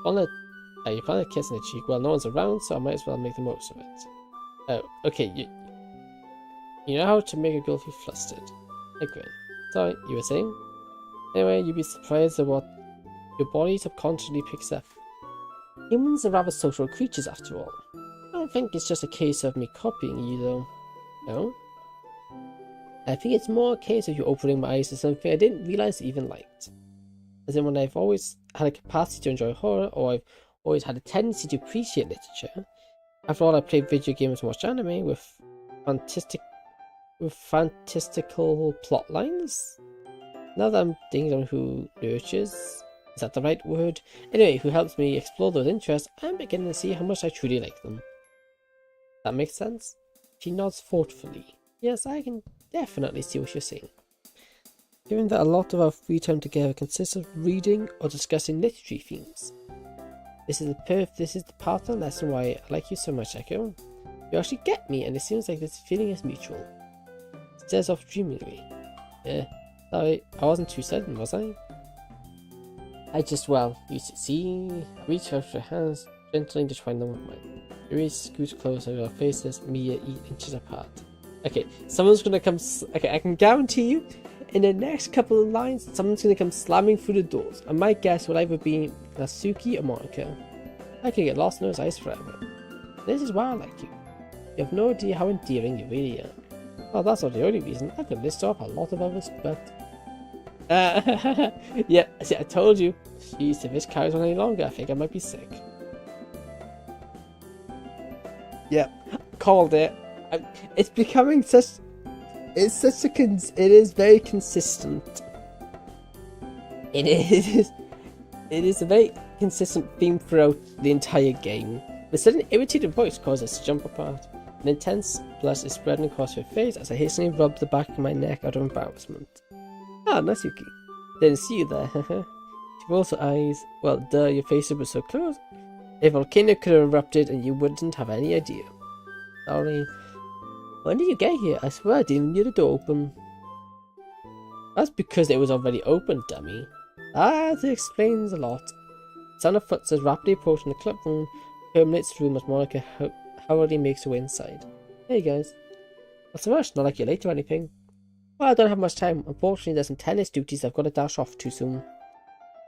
You found a kiss in the cheek. Well, no one's around, so I might as well make the most of it. Oh, okay, you know how to make a girl feel flustered. I grin. Sorry, you were saying? Anyway, you'd be surprised at what your body subconsciously picks up. Humans are rather social creatures after all. I don't think it's just a case of me copying you though. No? I think it's more a case of you opening my eyes to something I didn't realize I even liked. As in when I've always had a capacity to enjoy horror, or I've always had a tendency to appreciate literature. After all, I played video games and watched anime with fantastical plot lines. Now that I'm thinking on who nurtures, is that the right word? Anyway, who helps me explore those interests, I'm beginning to see how much I truly like them. That makes sense? She nods thoughtfully. Yes, I can definitely see what you're saying. Given that a lot of our free time together consists of reading or discussing literature themes. This is the part of the lesson why I like you so much, Echo. You actually get me, and it seems like this feeling is mutual. Stares off dreamingly. Sorry, I wasn't too sudden, was I? You see, I reach out for her hands, gently intertwine them with mine. Yuri scoots closer, our faces, Mia 8 inches apart. Okay, someone's gonna come. Okay, I can guarantee you, in the next couple of lines, someone's gonna come slamming through the doors. And my guess will either be Natsuki or Monica. I could get lost in those eyes forever. This is why I like you. You have no idea how endearing you really are. Well, that's not the only reason. I could list off a lot of others, but... yeah, see, I told you. Jeez, if this carries on any longer, I think I might be sick. Yeah, called it. It's becoming such... It is very consistent. It is a very consistent theme throughout the entire game. The sudden irritated voice causes us to jump apart. An intense blush is spreading across her face as I hastily rub the back of my neck out of embarrassment. Ah, Natsuki. Didn't see you there, She rolls her eyes. Well, duh, your face was so close. A volcano could have erupted and you wouldn't have any idea. Sorry. When did you get here? I swear I didn't leave the door open. That's because it was already open, dummy. Ah, that explains a lot. The sound of footsteps rapidly approaching the club room permeates the room as Monica hurriedly makes her way inside. Hey guys. What's the rush? Not like you're late or anything. Well, I don't have much time. Unfortunately, there's some tennis duties I've got to dash off too soon.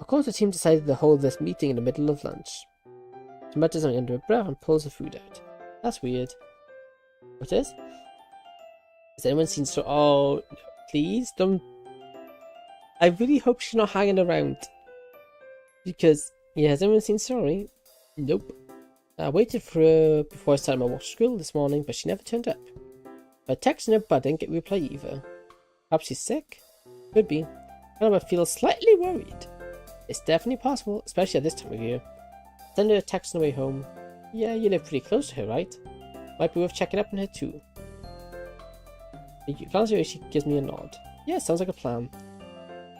Of course, the team decided to hold this meeting in the middle of lunch. She mutters something under her breath and pulls the food out. That's weird. What is? Has anyone seen Oh, please don't. I really hope she's not hanging around. Because, yeah, has anyone seen Sorry? Nope. I waited for her before I started my walk to school this morning, but she never turned up. I texted her, but I didn't get a reply either. Perhaps she's sick? Could be. I feel slightly worried. It's definitely possible, especially at this time of year. Send her a text on the way home. Yeah, you live pretty close to her, right? Might be worth checking up on her too. She gives me a nod. Yeah, sounds like a plan.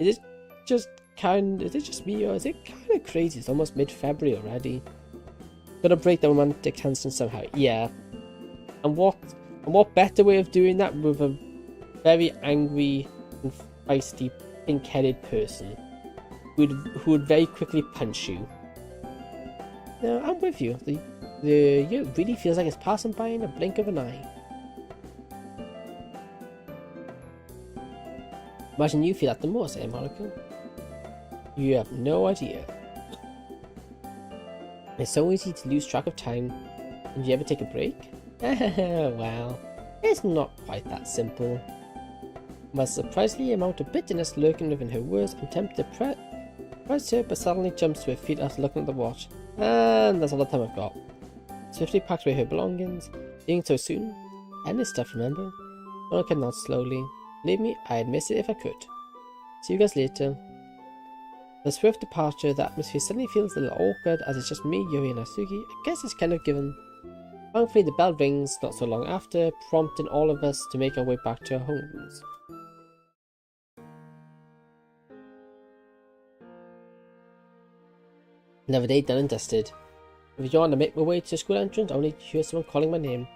Is it just me, or is it kind of crazy? It's almost mid-February already. Gotta break the romantic tension somehow. Yeah. And what better way of doing that with a very angry and feisty, pink-headed person who would very quickly punch you. No, I'm with you. The year really feels like it's passing by in a blink of an eye. Imagine you feel that the most, eh, Monica? You have no idea. It's so easy to lose track of time. Did you ever take a break? Well, it's not quite that simple. With a surprisingly amount of bitterness lurking within her words, I'm tempted to press her, but suddenly jumps to her feet after looking at the watch. And that's all the time I've got. Swiftly packs away her belongings. Being so soon? Endless stuff, remember? Monica nods slowly. Believe me, I'd miss it if I could. See you guys later. The swift departure, the atmosphere suddenly feels a little awkward as it's just me, Yuri, and Natsuki. I guess it's kind of given. Thankfully, the bell rings not so long after, prompting all of us to make our way back to our homes. Another day done and dusted. With Yawn, I make my way to the school entrance, only to hear someone calling my name.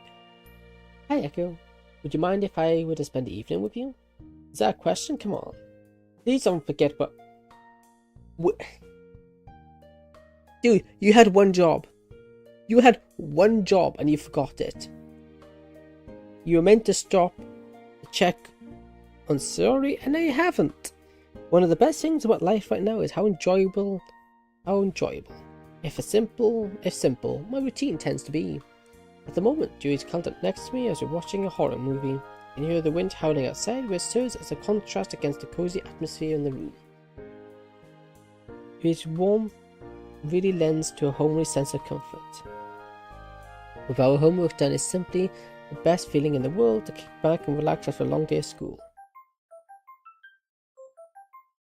Hi, Echo. Would you mind if I were to spend the evening with you? Is that a question? Come on. Please don't forget what... Dude, you had one job. You had one job and you forgot it. You were meant to stop to check on Sorry, and now you haven't. One of the best things about life right now is how enjoyable, if simple, my routine tends to be. At the moment, Yuri's curled up next to me as we're watching a horror movie. You can hear the wind howling outside, which serves as a contrast against the cozy atmosphere in the room. Yuri's warmth really lends to a homely sense of comfort. With our homework done, it's simply the best feeling in the world to kick back and relax after a long day of school.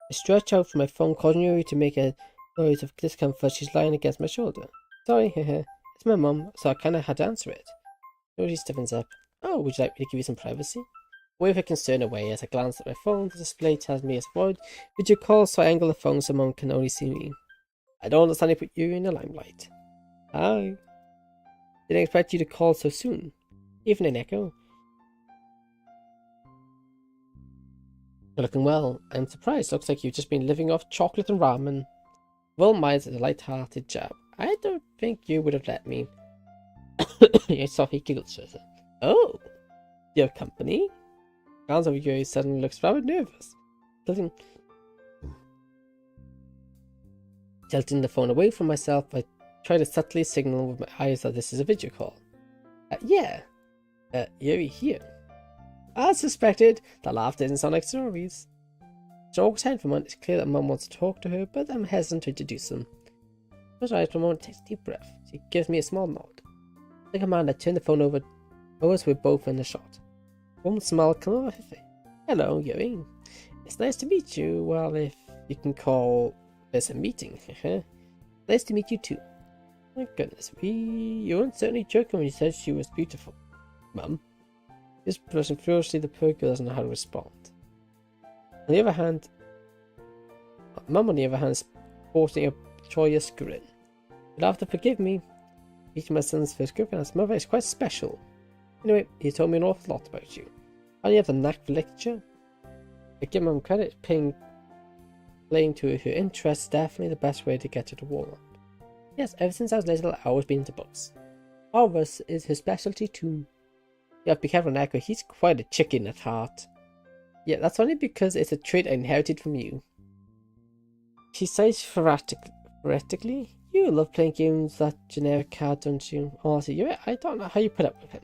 I stretch out from my phone, causing Yuri to make a noise of discomfort. She's lying against my shoulder. Sorry, it's my mum, so I kinda had to answer it. Yuri stiffens up. Oh, would you like me to give you some privacy? wave her concern away as I glance at my phone. The display tells me it's avoid video call, so I angle the phone so Mum can only see me. I don't understand you put you in the limelight. Hi. Didn't expect you to call so soon. Even an echo. You're looking well. I'm surprised. Looks like you've just been living off chocolate and ramen. Will Myers is a light-hearted jab. I don't think you would have let me. I saw he giggled. Oh, you have company? Glance over Yuri suddenly looks rather nervous. Tilting the phone away from myself, I try to subtly signal with my eyes that this is a video call. Yeah. Yuri here. As suspected, the laugh didn't sound like stories. She walks ahead for a moment. It's clear that Mum wants to talk to her, but I'm hesitant to introduce them. Close her eyes for a moment, takes a deep breath. She gives me a small nod. The commander turned the phone over as we're both in the shot. A warm smile comes over her face. Hello, Yuri. It's nice to meet you. Well, if you can call this a meeting. Nice to meet you too. My goodness, you weren't certainly joking when you said she was beautiful. Mum. This person furiously, the poor girl doesn't know how to respond. On the other hand, Mum on the other hand is sporting a joyous grin. You'll have to forgive me. Meeting my son's first girlfriend as mother is quite special. Anyway, he told me an awful lot about you. How do you have the knack for literature? I give Mum credit, playing to her interests, definitely the best way to get her to warm up. Yes, ever since I was little, I've always been into books. Horrors is her specialty too. You have to be careful, Echo. He's quite a chicken at heart. Yeah, that's only because it's a trait I inherited from you. She says phonetically, you love playing games that generic card, don't you? Honestly, I don't know how you put up with him.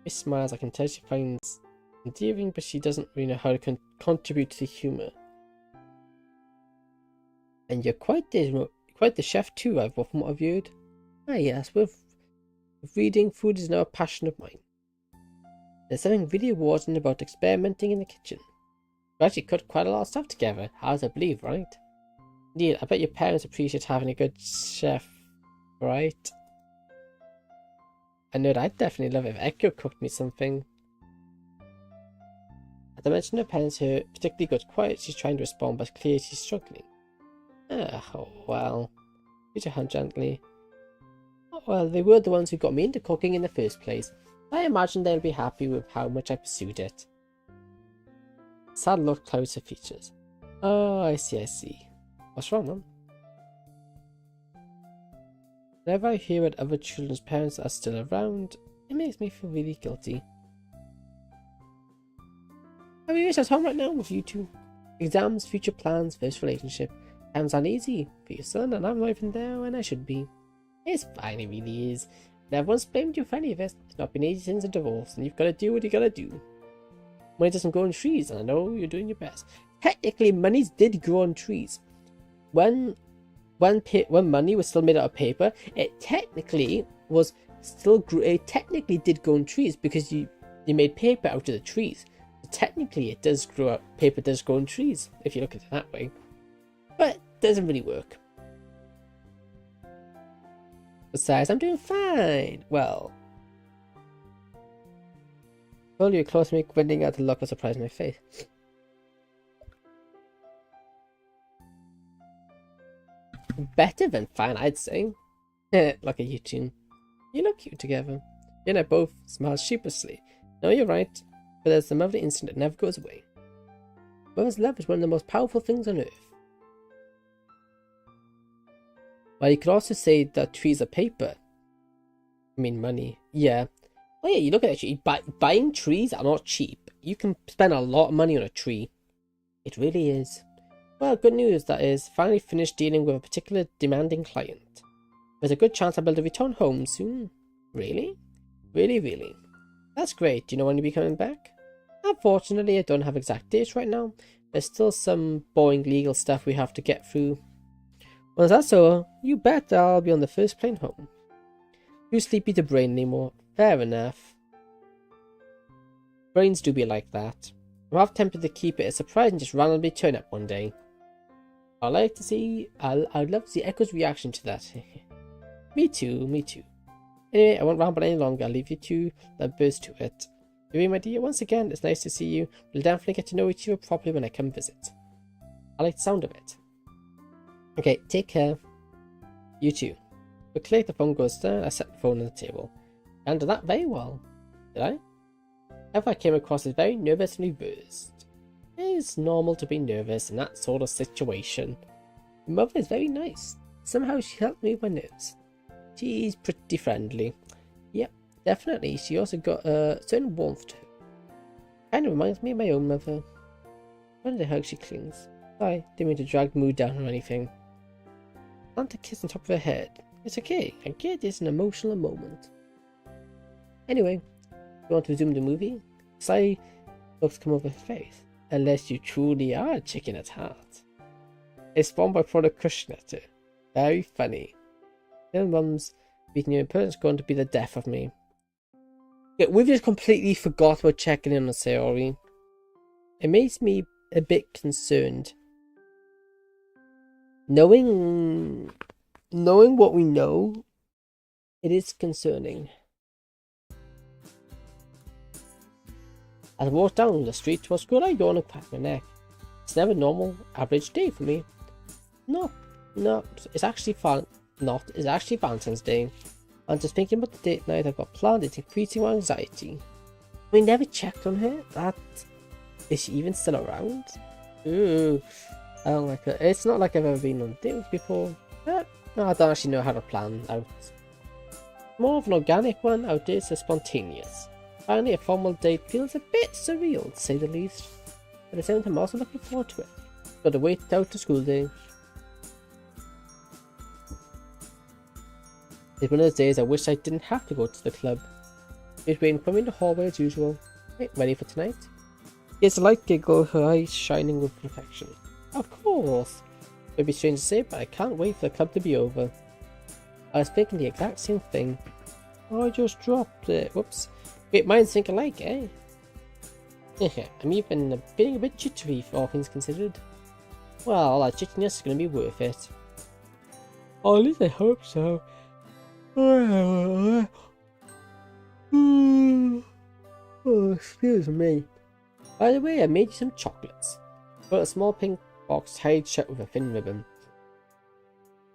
She smiles. I can tell she finds endearing, but she doesn't really know how to contribute to the humour. And you're quite the chef too, from what I've heard. Ah yes, with reading, food is now a passion of mine. There's something really rewarding about experimenting in the kitchen. We actually cooked quite a lot of stuff together, hard to believe, right? Indeed, I bet your parents appreciate having a good chef, right? I know that I'd definitely love it if Echo cooked me something. As I mentioned, her parents her particularly got quiet. She's trying to respond, but clearly she's struggling. Oh, well. Put your hand gently. Oh, well, they were the ones who got me into cooking in the first place. I imagine they'll be happy with how much I pursued it. Sad look clouds her features. Oh, I see. What's wrong, Mum? Whenever I hear that other children's parents are still around, it makes me feel really guilty. I'm at home right now with you two. Exams, future plans, first relationship. Times aren't easy for your son, and I'm not even there when I should be. It's fine, it really is. Never once blamed you for any of it. It's not been easy since a divorce, and you've got to do what you gotta do. Money doesn't grow on trees, and I know you're doing your best. Technically, monies did grow on trees. When money was still made out of paper, it technically did grow on trees because you made paper out of the trees. So technically, it does grow up. Paper does grow on trees if you look at it that way, but it doesn't really work. Besides, I'm doing fine. Well, you're close to me, grinning at the look of surprise in my face. Better than fine, I'd say. Look at you two. You look cute together. You and I both smile sheepishly. No, you're right, but there's the motherly instinct that never goes away. Mother's love is one of the most powerful things on earth. Well, you could also say that trees are paper. I mean, money. Yeah. Oh yeah, you look at it, buying trees are not cheap. You can spend a lot of money on a tree. It really is. Well, good news, that is, finally finished dealing with a particular demanding client. There's a good chance I'll be able to return home soon. Really? Really? That's great. Do you know when you'll be coming back? Unfortunately, I don't have exact dates right now. There's still some boring legal stuff we have to get through. Once that's over, you bet I'll be on the first plane home. Too sleepy to brain anymore. Fair enough. Brains do be like that. I'm half tempted to keep it a surprise and just randomly turn up one day. I'd love to see Echo's reaction to that. Me too. Anyway, I won't ramble any longer. I'll leave you two that burst to it. Yuri, my dear, once again, it's nice to see you. We'll definitely get to know each other properly when I come visit. I like the sound of it. Okay, take care. You too. Quickly, the phone goes down. I set the phone on the table. I handled that very well. Did I? However, I came across as very nervous and reversed. It's normal to be nervous in that sort of situation. My mother is very nice. Somehow she helped me with my nerves. She's pretty friendly. Yep, definitely. She also got a certain warmth to her. Kind of reminds me of my own mother. When the hug she clings. Sorry, didn't mean to drag the mood down or anything. Plant a kiss on top of her head. It's okay. I get it's an emotional moment. Anyway, you want to resume the movie? Sly looks come over his face. Unless you truly are a chicken at heart. It's spawned by product crushing at her. Very funny. Your mum's meeting you in person is going to be the death of me. Yeah, we've just completely forgot about checking in on Sayori. It makes me a bit concerned. Knowing what we know, it is concerning. As I walked down the street towards school, I yawned and cracked my neck. It's never a normal, average day for me. It's actually Valentine's Day. I'm just thinking about the date night I've got planned. It's increasing my anxiety. We never checked on her. Is she even still around? Ooh, I don't like her. It's not like I've ever been on a date with before. But no, I don't actually know how to plan out. More of an organic one, out there, so spontaneous. Finally, a formal date feels a bit surreal, to say the least. But at the same time, I'm also looking forward to it. Got to wait out the school day. It's one of those days I wish I didn't have to go to the club. He's waiting for me in the hallway as usual. Hey, ready for tonight? It's a light giggle, her eyes shining with perfection. Of course. It would be strange to say, but I can't wait for the club to be over. I was thinking the exact same thing. Oh, I just dropped it. Whoops. Great minds think alike, eh? I'm even feeling a bit jittery for all things considered. Well, all that jittiness is going to be worth it. Oh, at least I hope so. Oh, excuse me. By the way, I made you some chocolates. Put a small pink box tied shut with a thin ribbon.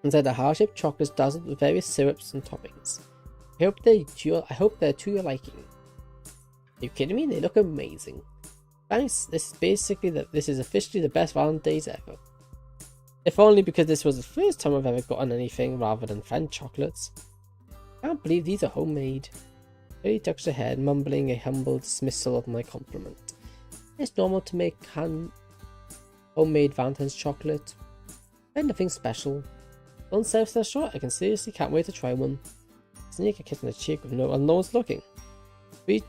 Inside the heart-shaped chocolates dazzled with various syrups and toppings. I hope they're to your liking. Are you kidding me? They look amazing. Thanks. This is officially the best Valentine's ever. If only because this was the first time I've ever gotten anything rather than friend chocolates. I can't believe these are homemade. Yuri ducks her head, mumbling a humble dismissal of my compliment. It's normal to make homemade Valentine's chocolate. But nothing special. Don't sell that short. I can seriously can't wait to try one. Sneak a kiss on the cheek with no one's looking. The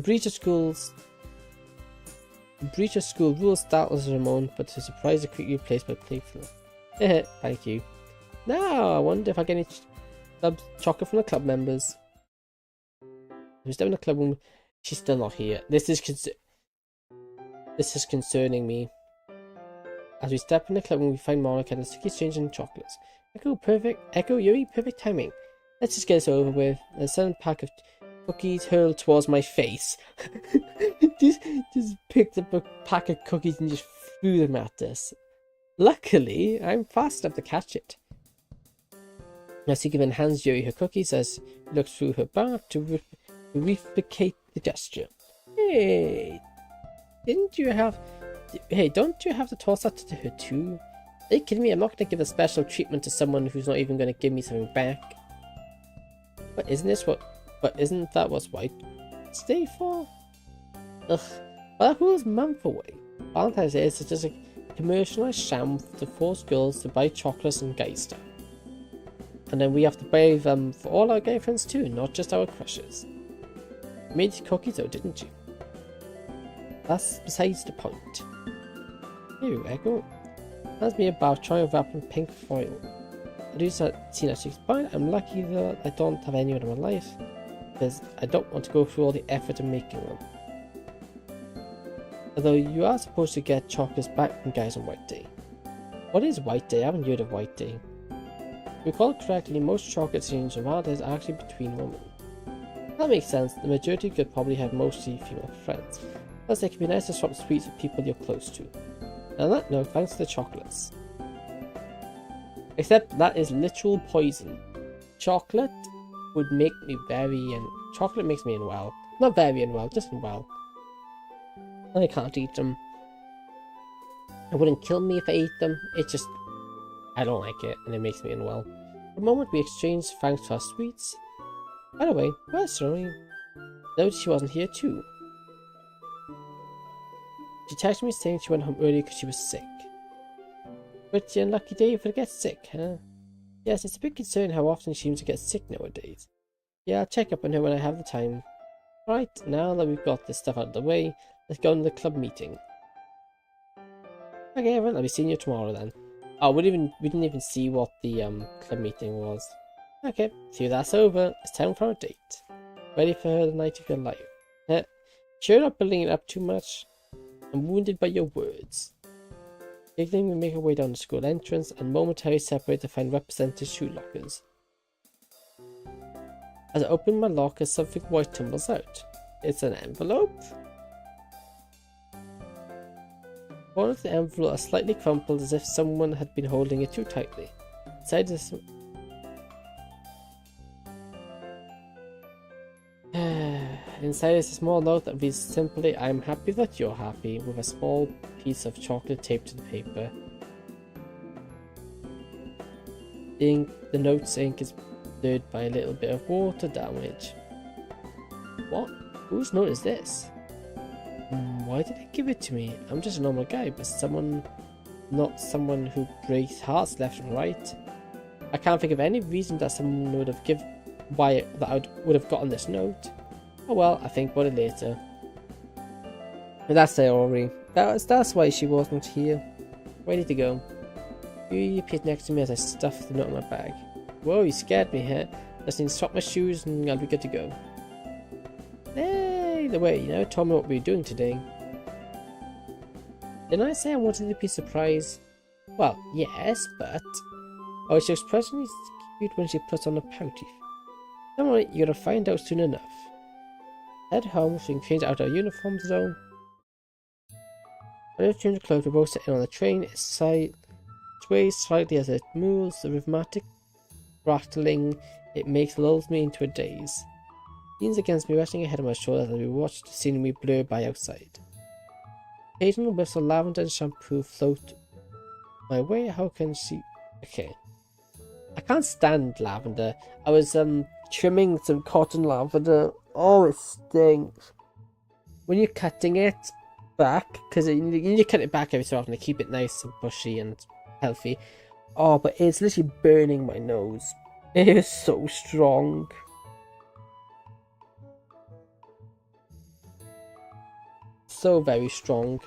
breach of school rules startles Ramon, but to surprise are quickly replaced by playful. Thank you. Now I wonder if I get any chocolate from the club members. Who's down in the club room? She's still not here. This is concerning me. As we step in the club room, we find Monica and Suki exchanging chocolates. Echo, Yuri, perfect timing. Let's just get this over with. A sudden pack of cookies hurled towards my face. just picked up a pack of cookies and just threw them at us. Luckily, I'm fast enough to catch it. As Suki then hands Yuri her cookies as he looks through her bag to replicate the gesture. Hey, don't you have to toss that to her too? Are you kidding me? I'm not going to give a special treatment to someone who's not even going to give me something back. But isn't that what's White's Day for? Ugh. Well, that was a month away. Valentine's Day is just a commercialised sham to force girls to buy chocolates and gay stuff. And then we have to buy them for all our gay friends too, not just our crushes. You made these cookies though, didn't you? That's besides the point. Here, Echo. That's me about trying to wrap in pink foil. I do see that she's fine. I'm lucky that I don't have anyone in my life, because I don't want to go through all the effort of making them. Although you are supposed to get chocolates back from guys on White Day. What is White Day? I haven't heard of White Day. If you recall correctly, most chocolate scenes around is actually between women. That makes sense. The majority could probably have mostly female friends. Plus, it can be nice to swap sweets with people you're close to. And on that note, thanks to the chocolates. Except that is literal poison. Chocolate would make me chocolate makes me unwell. Not very unwell, just unwell. And I can't eat them. It wouldn't kill me if I ate them. It just, I don't like it, and it makes me unwell. For a moment, we exchanged thanks to our sweets. By the way, where's Rory? Noticed she wasn't here too. She texted me saying she went home early because she was sick. Pretty unlucky day if I get sick, huh? Yes, it's a bit concerning how often she seems to get sick nowadays. Yeah, I'll check up on her when I have the time. Right, now that we've got this stuff out of the way, let's go to the club meeting. Okay, everyone, I'll be seeing you tomorrow then. Oh, we didn't even see what the club meeting was. Okay, see that's over. It's time for our date. Ready for the night of your life. Sure, you're not building it up too much. I'm wounded by your words. Giggling, we make our way down the school entrance and momentarily separate to find representative shoe lockers. As I open my locker, something white tumbles out. It's an envelope? One of the envelopes are slightly crumpled as if someone had been holding it too tightly. Inside is a small note that reads simply, "I'm happy that you're happy," with a small piece of chocolate taped to the paper. The note's ink is blurred by a little bit of water damage. What? Whose note is this? Why did they give it to me? I'm just a normal guy, but not someone who breaks hearts left and right. I can't think of any reason that someone would have would have gotten this note. Oh well, I think about it later. And that's Yuri. That's why she wasn't here. Ready to go. Yuri appeared next to me as I stuffed the note in my bag. Whoa, you scared me here. Just need to swap my shoes and I'll be good to go. Hey, the way you never told me what we were doing today. Didn't I say I wanted to be surprised? Well, yes, but oh, she was surprisingly cute when she puts on a pouty. Don't worry, you're gonna find out soon enough. Head home so we can change out our uniforms though. When I change the clothes, we both sit in on the train. It sways slightly as it moves. The rhythmic rattling it makes lulls me into a daze. Leans against me, resting her head on my shoulder as we watch the scenery blur by outside. Occasional whiffs of lavender and shampoo float my way. How can she? Okay. I can't stand lavender. I was trimming some cotton lavender. Oh, it stinks. When you're cutting it back, because you need to cut it back every so often to keep it nice and bushy and healthy. Oh, but it's literally burning my nose. It is so strong. So very strong.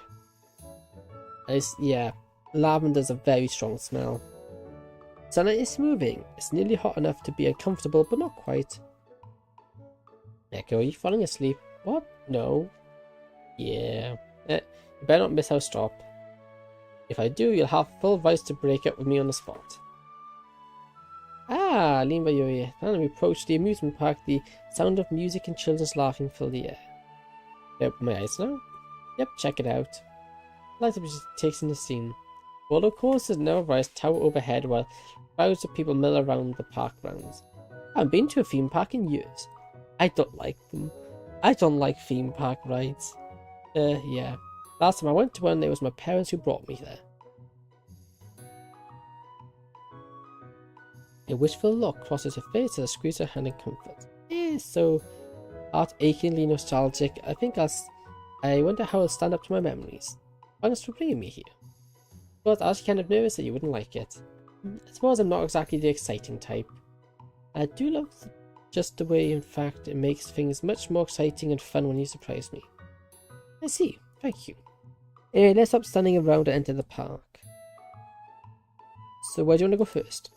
Yeah, lavender's a very strong smell. Sunlight is moving. It's nearly hot enough to be uncomfortable, but not quite. Echo, are you falling asleep? What? No. Yeah. You better not miss our stop. If I do, you'll have full rights to break up with me on the spot. Ah, lean by Yuri. As we approach the amusement park, the sound of music and children's laughing fill the air. Open my eyes now? Yep, check it out. Light up just takes in the scene. Roller coasters now rise tower overhead while crowds of people mill around the park grounds. I haven't been to a theme park in years. I don't like them. I don't like theme park rides. Yeah. Last time I went to one, it was my parents who brought me there. A wishful look crosses her face as I squeeze her hand in comfort. So heart achingly nostalgic. I wonder how I'll stand up to my memories. Thanks for bringing me here. But I was kind of nervous that you wouldn't like it. I suppose I'm not exactly the exciting type. I do love just the way, in fact, it makes things much more exciting and fun when you surprise me. I see, thank you. Anyway, let's stop standing around and enter the park. So where do you want to go first?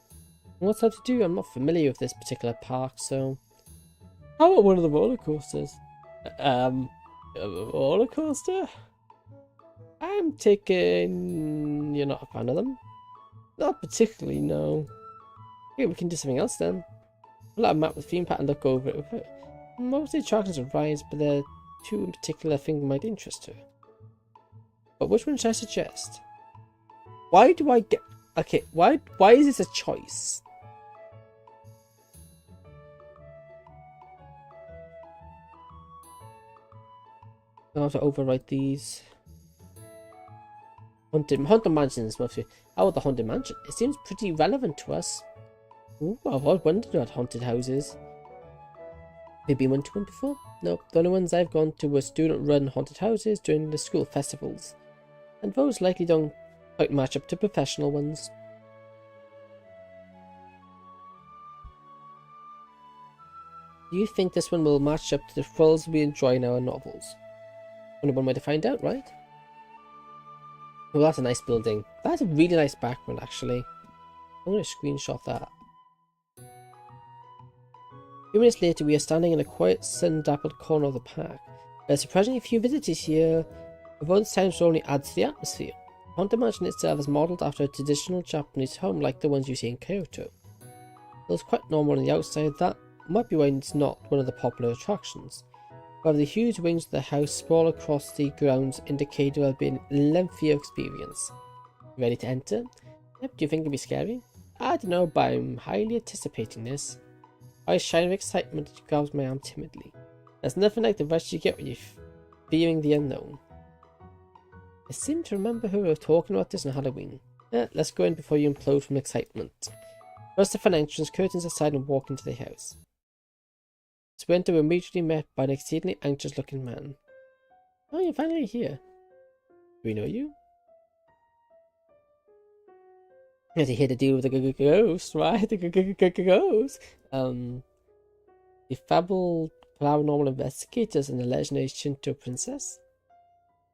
What's that to do? I'm not familiar with this particular park, so... How about one of the roller coasters? A roller coaster? I'm taking... You're not a fan of them? Not particularly, no. Okay, we can do something else then. Pull out a map with theme park and look over it with it. Most of the attractions are rides, but there are two in particular I think might interest her. But which one should I suggest? Why do I get... Okay, why is this a choice? I'll have to overwrite these. Haunted Mansions mostly. How about the Haunted Mansion? It seems pretty relevant to us. Ooh, I've always wondered about haunted houses. Have you been one to one before? No, the only ones I've gone to were student-run haunted houses during the school festivals. And those likely don't quite match up to professional ones. Do you think this one will match up to the thrills we enjoy in our novels? Only one way to find out, right? Oh, that's a nice building. That's a really nice background, actually. I'm going to screenshot that. A few minutes later, we are standing in a quiet, sun-dappled corner of the park. There are surprisingly few visitors here, although the sounds only adds to the atmosphere. Haunted Mansion itself is modelled after a traditional Japanese home like the ones you see in Kyoto. Though it's quite normal on the outside, that might be why it's not one of the popular attractions. However, the huge wings of the house sprawl across the grounds indicate it will be a lengthier experience. Ready to enter? Yep, do you think it'll be scary? I don't know, but I'm highly anticipating this. I shine with excitement that grabs my arm timidly. There's nothing like the rush you get when you're fearing the unknown. I seem to remember who we were talking about this on Halloween. Let's go in before you implode from excitement. First the front entrance, curtains aside and walk into the house. So we were immediately met by an exceedingly anxious looking man. Oh, you're finally here. Do we know you? As he had to deal with the ghost, right? The ghost. The fabled paranormal investigators and the legendary Shinto princess.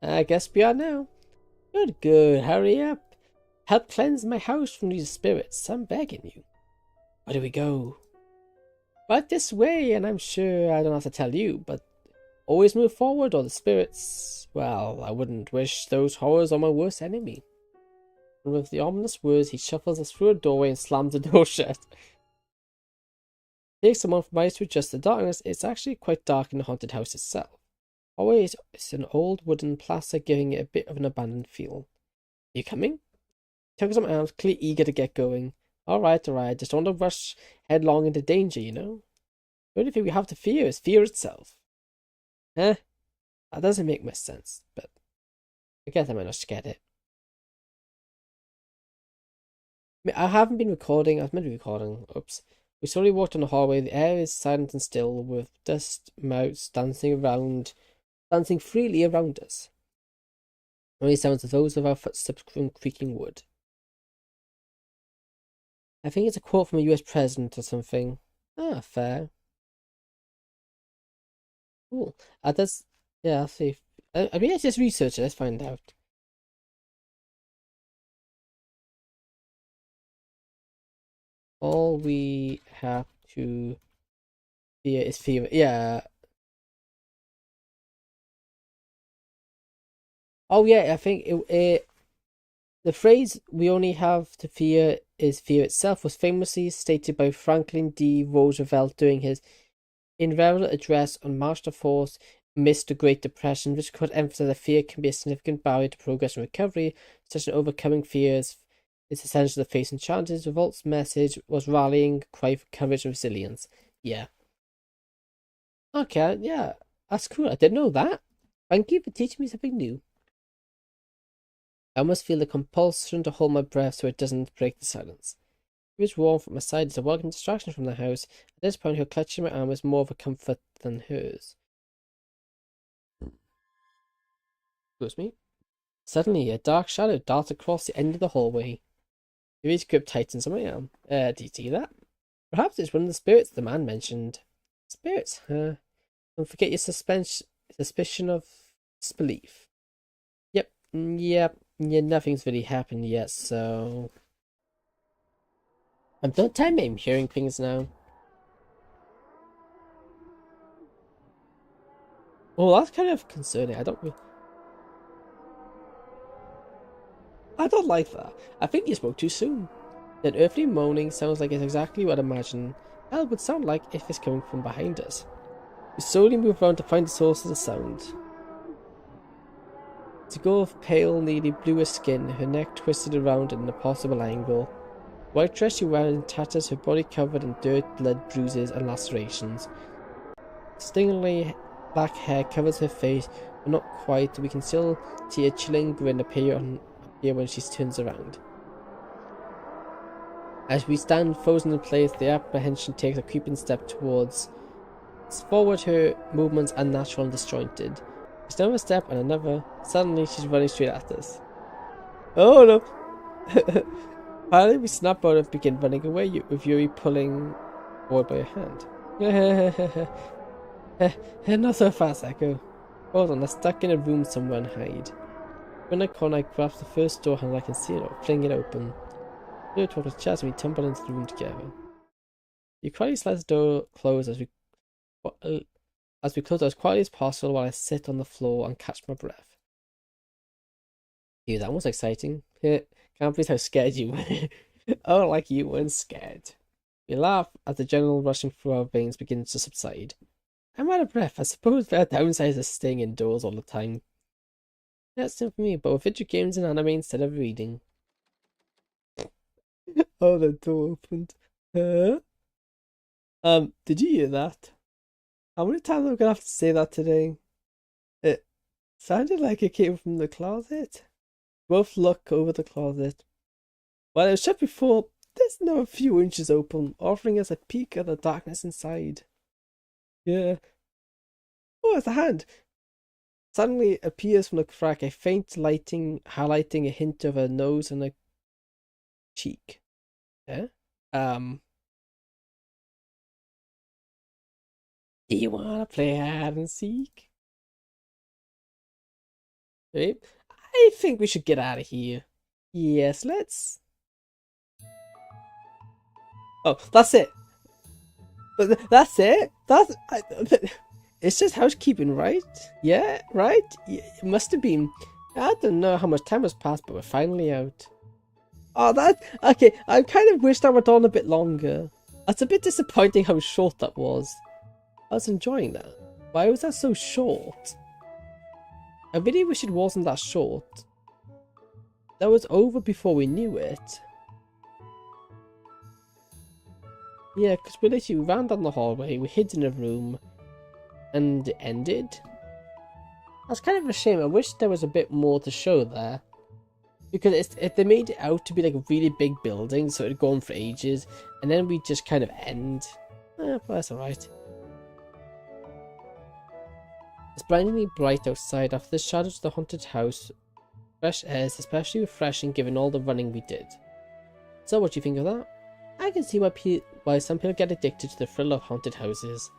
I guess we are now. Good, hurry up. Help cleanse my house from these spirits, I'm begging you. Where do we go? Right this way, and I'm sure I don't have to tell you, but always move forward or the spirits, well, I wouldn't wish those horrors on my worst enemy. And with the ominous words, he shuffles us through a doorway and slams the door shut. It takes a moment for my eyes to adjust to the darkness. It's actually quite dark in the haunted house itself. Always, it's an old wooden plaster giving it a bit of an abandoned feel. You coming? He tugs on my arms, clearly eager to get going. Alright, just don't want to rush headlong into danger, you know? The only thing we have to fear is fear itself. That doesn't make much sense, but I guess I might not get it. I haven't been recording, I was meant to be recording, oops. We slowly walked down the hallway, the air is silent and still, with dust motes dancing freely around us. Only sounds of those of our footsteps from creaking wood. I think it's a quote from a US president or something. Ah, fair. Cool. That's, yeah, I'll see. I mean, let's just research it, let's find out. All we have to fear is fear. Yeah. Oh yeah, I think the phrase "we only have to fear is fear itself" was famously stated by Franklin D. Roosevelt during his inaugural address on March the 4th amidst the Great Depression, which could emphasize that fear can be a significant barrier to progress and recovery, such as overcoming fears is essential to facing challenges. Revolt's message was rallying cry for courage and resilience. Yeah. Okay, yeah. That's cool. I didn't know that. Thank you for teaching me something new. I almost feel the compulsion to hold my breath so it doesn't break the silence. It was warm from my side is a welcome distraction from the house. At this point, her clutching my arm is more of a comfort than hers. Excuse me. Suddenly, a dark shadow darts across the end of the hallway. Yuri's grip tightens on my arm. Do you see that? Perhaps it's one of the spirits the man mentioned. Spirits, huh? Don't forget your suspicion of disbelief. Yep, yeah, nothing's really happened yet, so... Don't tell me I'm hearing things now. Oh, that's kind of concerning. I don't like that. I think you spoke too soon. That earthly moaning sounds like it's exactly what I imagine hell would sound like if it's coming from behind us. We slowly move around to find the source of the sound. It's a girl with pale, nearly bluish skin, her neck twisted around at an impossible angle. The white dress she wears in tatters, her body covered in dirt, blood, bruises, and lacerations. Stingingly black hair covers her face, but not quite. We can still see a chilling grin appear when she turns around. As we stand frozen in place, the apprehension takes a creeping step towards forward. Her movements unnatural and disjointed. It's another step and another. Suddenly, she's running straight at us. Oh no! Finally, we snap out and begin running away, with Yuri pulling forward by her hand. Not so fast, Echo. Hold on, I'm stuck in a room somewhere and hide. When I corner, I grab the first door handle I can see it, fling it open. We talk to chest and we tumble into the room together. You quietly slide the door closed as we close as quietly as possible while I sit on the floor and catch my breath. Ew, that was exciting. Can't believe how scared you were. Oh, like you weren't scared. We laugh as the general rushing through our veins begins to subside. I'm out of breath. I suppose there are downsides of staying indoors all the time. That's simple for me, but with video games and anime instead of reading. Oh, the door opened. Huh? Did you hear that? How many times am I gonna have to say that today? It sounded like it came from the closet. Both look over the closet. While it was shut before, there's now a few inches open, offering us a peek at the darkness inside. Yeah. Oh, it's a hand. Suddenly appears from the crack, a faint lighting highlighting a hint of a nose and a cheek. Yeah? Do you wanna play hide and seek? Okay. I think we should get out of here. Yes, let's. Oh, that's it. That's it. It's just housekeeping, right? Yeah, right? Yeah, it must have been. I don't know how much time has passed, but we're finally out. Oh, okay. I kind of wish that went on a bit longer. It's a bit disappointing how short that was. I was enjoying that. Why was that so short? I really wish it wasn't that short. That was over before we knew it. Yeah, because we literally ran down the hallway, we hid in a room, and it ended. That's kind of a shame. I wish there was a bit more to show there. Because if they made it out to be like a really big building, so it'd go on for ages, and then we just kind of end. But that's alright. It's blindingly bright outside. After the shadows of the haunted house, fresh air is especially refreshing given all the running we did. So what do you think of that? I can see why some people get addicted to the thrill of haunted houses.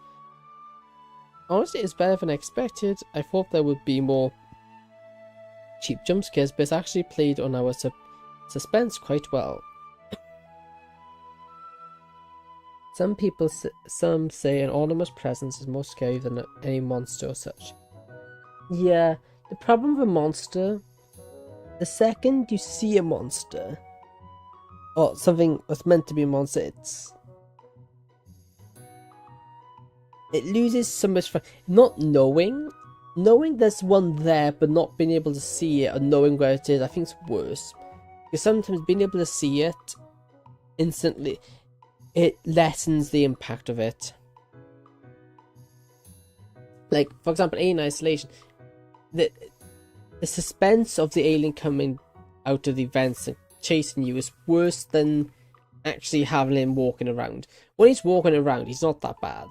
Honestly, it's better than I expected. I thought there would be more cheap jump scares, but it's actually played on our suspense quite well. Some say an anonymous presence is more scary than any monster or such. Yeah, the problem with a monster, the second you see a monster, or something that's meant to be a monster, it loses so much fun. Not knowing there's one there, but not being able to see it or knowing where it is, I think it's worse. Because sometimes being able to see it instantly, it lessens the impact of it. Like, for example, Alien Isolation. The suspense of the alien coming out of the vents and chasing you is worse than actually having him walking around. When he's walking around, he's not that bad.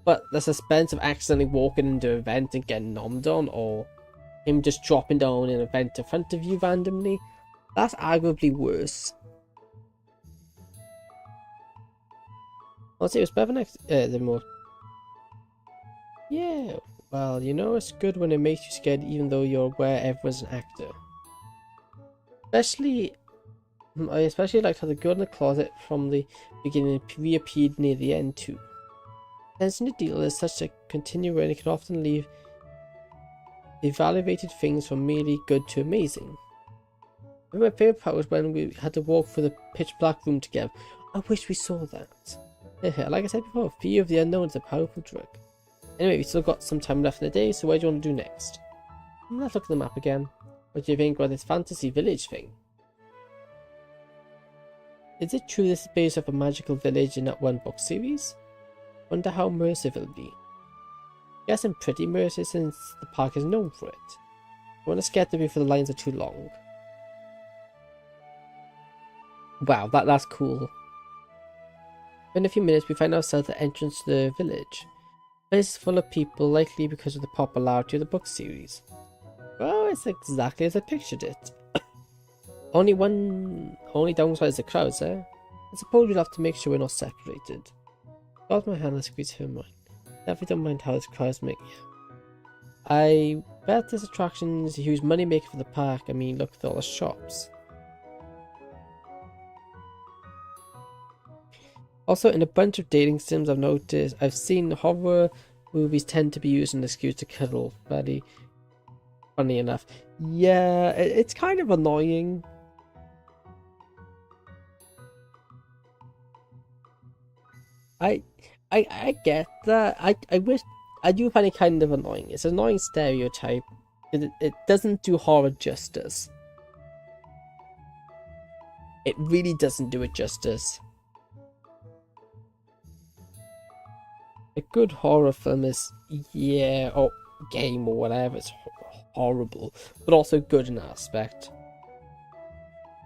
But the suspense of accidentally walking into a vent and getting nommed on, or him just dropping down in a vent in front of you randomly, that's arguably worse. I'll say it was better next. The more. Yeah, well, you know it's good when it makes you scared, even though you're aware everyone's an actor. I especially liked how the girl in the closet from the beginning reappeared near the end too. Sensing the deal is such a continuum, it can often leave evaluated things from merely good to amazing. My favourite part was when we had to walk through the pitch black room together. I wish we saw that. Like I said before, fear of the unknown is a powerful drug. Anyway, we still got some time left in the day, so what do you want to do next? Let's look at the map again. What do you think about this fantasy village thing? Is it true this is based off a magical village in that one book series? Wonder how immersive it'll be. Guess I'm pretty immersive since the park is known for it. I want to scare them before the lines are too long. Wow, that's cool. In a few minutes, we find ourselves at the entrance to the village. The place is full of people, likely because of the popularity of the book series. Well, it's exactly as I pictured it. Only downside is the crowds, eh? I suppose we'll have to make sure we're not separated. Got my hand and squeeze her mine. Definitely don't mind how this crowds make you. I bet this attraction is a huge money maker for the park. I mean, look at all the shops. Also, in a bunch of dating sims I've seen horror movies tend to be used as an excuse to cuddle. Very funny enough. Yeah, it's kind of annoying. I get that. I do find it kind of annoying. It's an annoying stereotype. It doesn't do horror justice. It really doesn't do it justice. A good horror film is, yeah, or game or whatever, it's horrible, but also good in that aspect.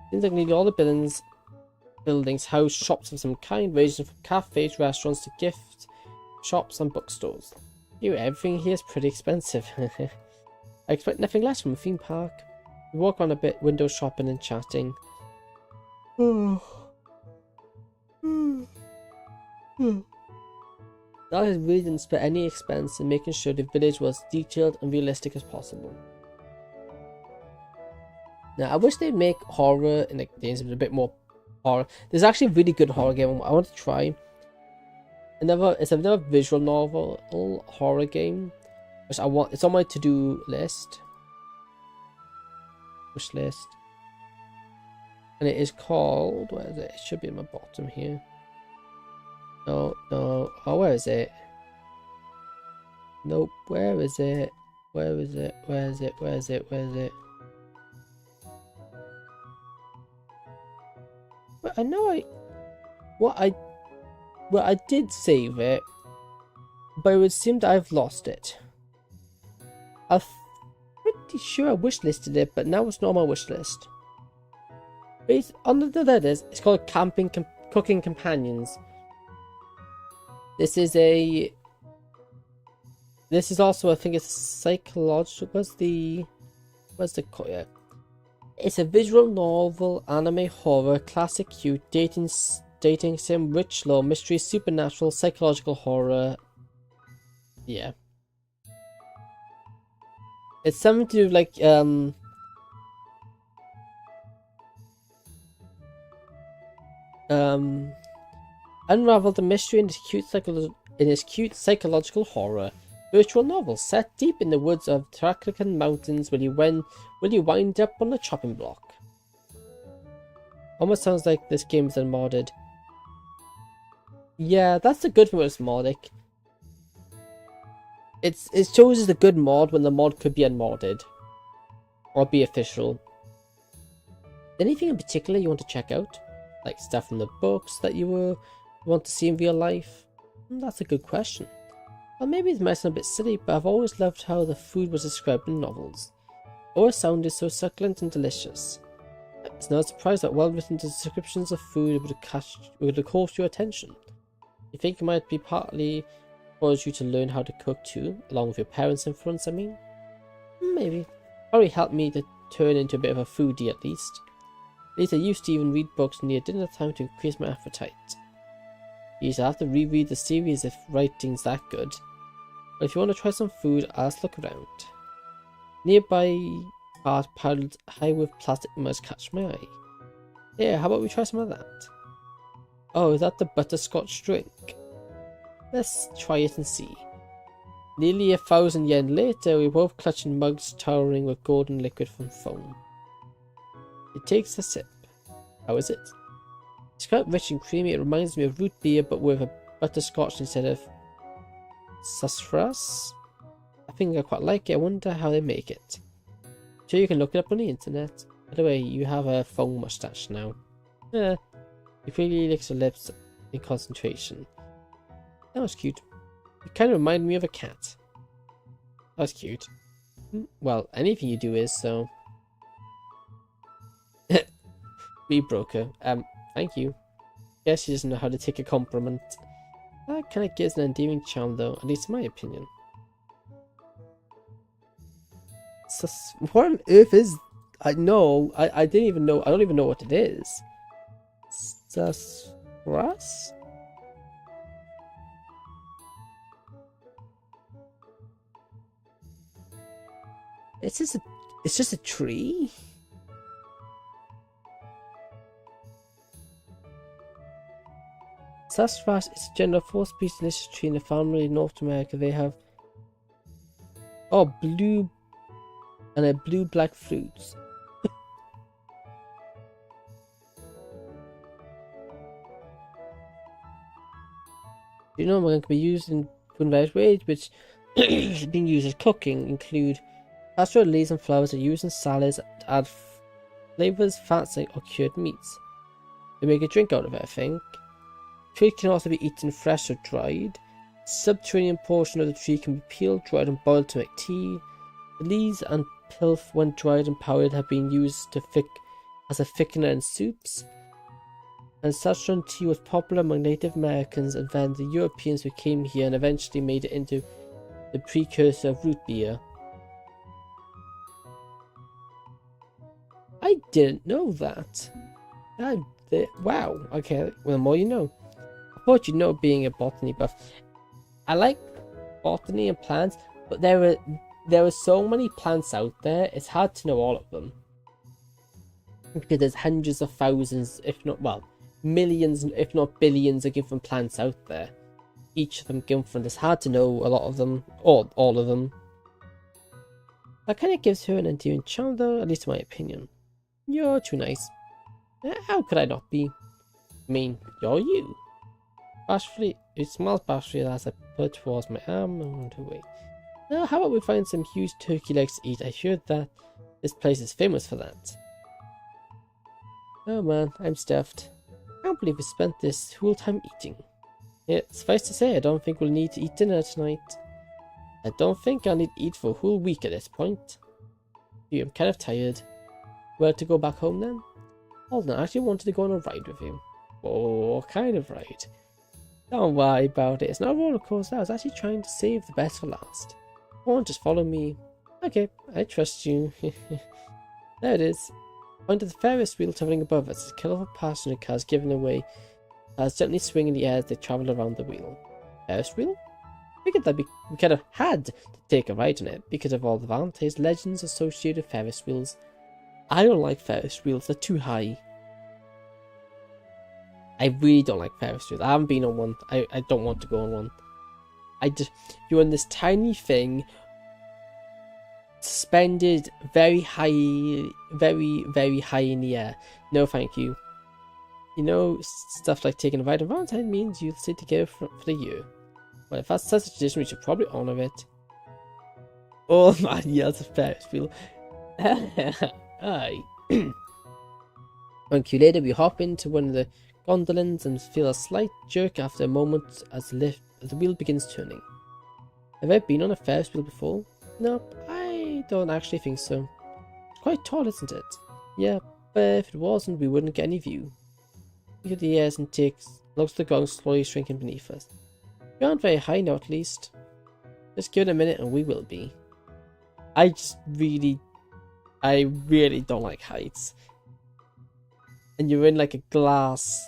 Seems like nearly all the buildings house shops of some kind, ranging from cafes, restaurants to gift shops and bookstores. Everything here is pretty expensive. I expect nothing less from a theme park. We walk on a bit, window shopping and chatting. That really didn't spare any expense in making sure the village was detailed and realistic as possible. Now, I wish they'd make horror in the games a bit more horror. There's actually a really good horror game I want to try. It's another visual novel horror game, which I want. It's on my to-do list, wish list, and it is called. Where is it? It should be in my bottom here. No. Oh, where is it? Nope. Where is it? Where is it? Where is it? Where is it? Where is it? But I know I did save it, but it would seem that I've lost it. I'm pretty sure I wishlisted it, but now it's not on my wish list. Based on the letters, it's called Cooking Companions. This is also, I think it's psychological. Yeah. It's a visual novel, anime, horror, classic cute, dating sim, rich lore, mystery, supernatural, psychological horror. Yeah. It's something to do like unravel the mystery in this cute psychological horror virtual novel set deep in the woods of Traklakan Mountains. Will you wind up on the chopping block? Almost sounds like this game is unmodded. Yeah, that's the good thing with modding. It shows as a good mod when the mod could be unmodded or be official. Anything in particular you want to check out? Like stuff from the books that you want to see in real life? That's a good question. Well, maybe it might sound a bit silly, but I've always loved how the food was described in novels. It always sounded so succulent and delicious. It's no surprise that well-written descriptions of food would have caught your attention. You think it might be partly caused you to learn how to cook too, along with your parents' influence, I mean? Maybe. Probably helped me to turn into a bit of a foodie at least. At least I used to even read books near dinner time to increase my appetite. Geez, I have to reread the series if writing's that good. But if you want to try some food, I'll look around. Nearby cars piled high with plastic must catch my eye. Yeah, how about we try some of that? Oh, is that the butterscotch drink? Let's try it and see. Nearly 1,000 yen later, we're both clutching mugs towering with golden liquid from foam. It takes a sip. How is it? It's quite rich and creamy. It reminds me of root beer, but with a butterscotch instead of sassafras. I think I quite like it. I wonder how they make it. Sure, you can look it up on the internet. By the way, you have a phone mustache now. Yeah, you really licks your lips in concentration. That was cute. You kind of remind me of a cat. That was cute. Well, anything you do is, so... We broke her. Thank you. Guess she doesn't know how to take a compliment. That kind of gives an endearing charm, though, at least in my opinion. What on earth is... I didn't even know... I don't even know what it is. Sassafras? It's just a tree? Sassafras is a general 4-species delicious tree in the family in North America. They have blue and blue-black fruits. You know, we're going to be used in food in various ways, which is being used as cooking, include pastoral leaves and flowers are used in salads to add flavors, fats, or cured meats. They make a drink out of it, I think. Tree can also be eaten fresh or dried. The subterranean portion of the tree can be peeled, dried, and boiled to make tea. The leaves and pith, when dried and powdered, have been used as a thickener in soups. And saffron tea was popular among Native Americans, and then the Europeans who came here and eventually made it into the precursor of root beer. I didn't know that. Wow. Okay, well, the more you know. I thought you'd know, being a botany buff. I like botany and plants, but there are so many plants out there, it's hard to know all of them. Because there's hundreds of thousands, if not, well, millions, if not billions of different plants out there. Each of them different. It's hard to know a lot of them, or all of them. That kind of gives her an endearing charm, though, at least in my opinion. You're too nice. How could I not be? I mean, you're you. Bashfully, it smells bashfully as I put towards my arm and went away. Now, how about we find some huge turkey legs to eat? I heard that this place is famous for that. Oh man, I'm stuffed. I can't believe we spent this whole time eating. Yeah, suffice to say, I don't think we'll need to eat dinner tonight. I don't think I'll need to eat for a whole week at this point. I'm kind of tired. Well, to go back home then? Hold on, I actually wanted to go on a ride with you. Oh, what kind of ride? Don't worry about it, it's not a roller coaster. I was actually trying to save the best for last. Come on, just follow me. Okay, I trust you. There it is. Point to the Ferris wheel travelling above us. A colourful passenger cars giving away as gently swing in the air as they travel around the wheel. Ferris wheel? I figured that we kind of had to take a ride on it because of all the Valentine's legends associated with Ferris wheels. I don't like Ferris wheels, they're too high. I really don't like Ferris wheels. I haven't been on one. I don't want to go on one. You're on this tiny thing, suspended very high, very high in the air. No thank you. You know, stuff like taking a ride on Valentine means you'll stay together for the year. Well, if that's such a tradition, we should probably honour it. Oh man, yells a Ferris wheel. Aye. Later, we hop into one of the gondolas and feel a slight jerk after a moment as the wheel begins turning. Have I been on a Ferris wheel before? No, I don't actually think so. It's quite tall, isn't it? Yeah, but if it wasn't, we wouldn't get any view. Look at the airs and looks at the ground slowly shrinking beneath us. We aren't very high now, at least. Just give it a minute and we will be. I really don't like heights. And you're in like a glass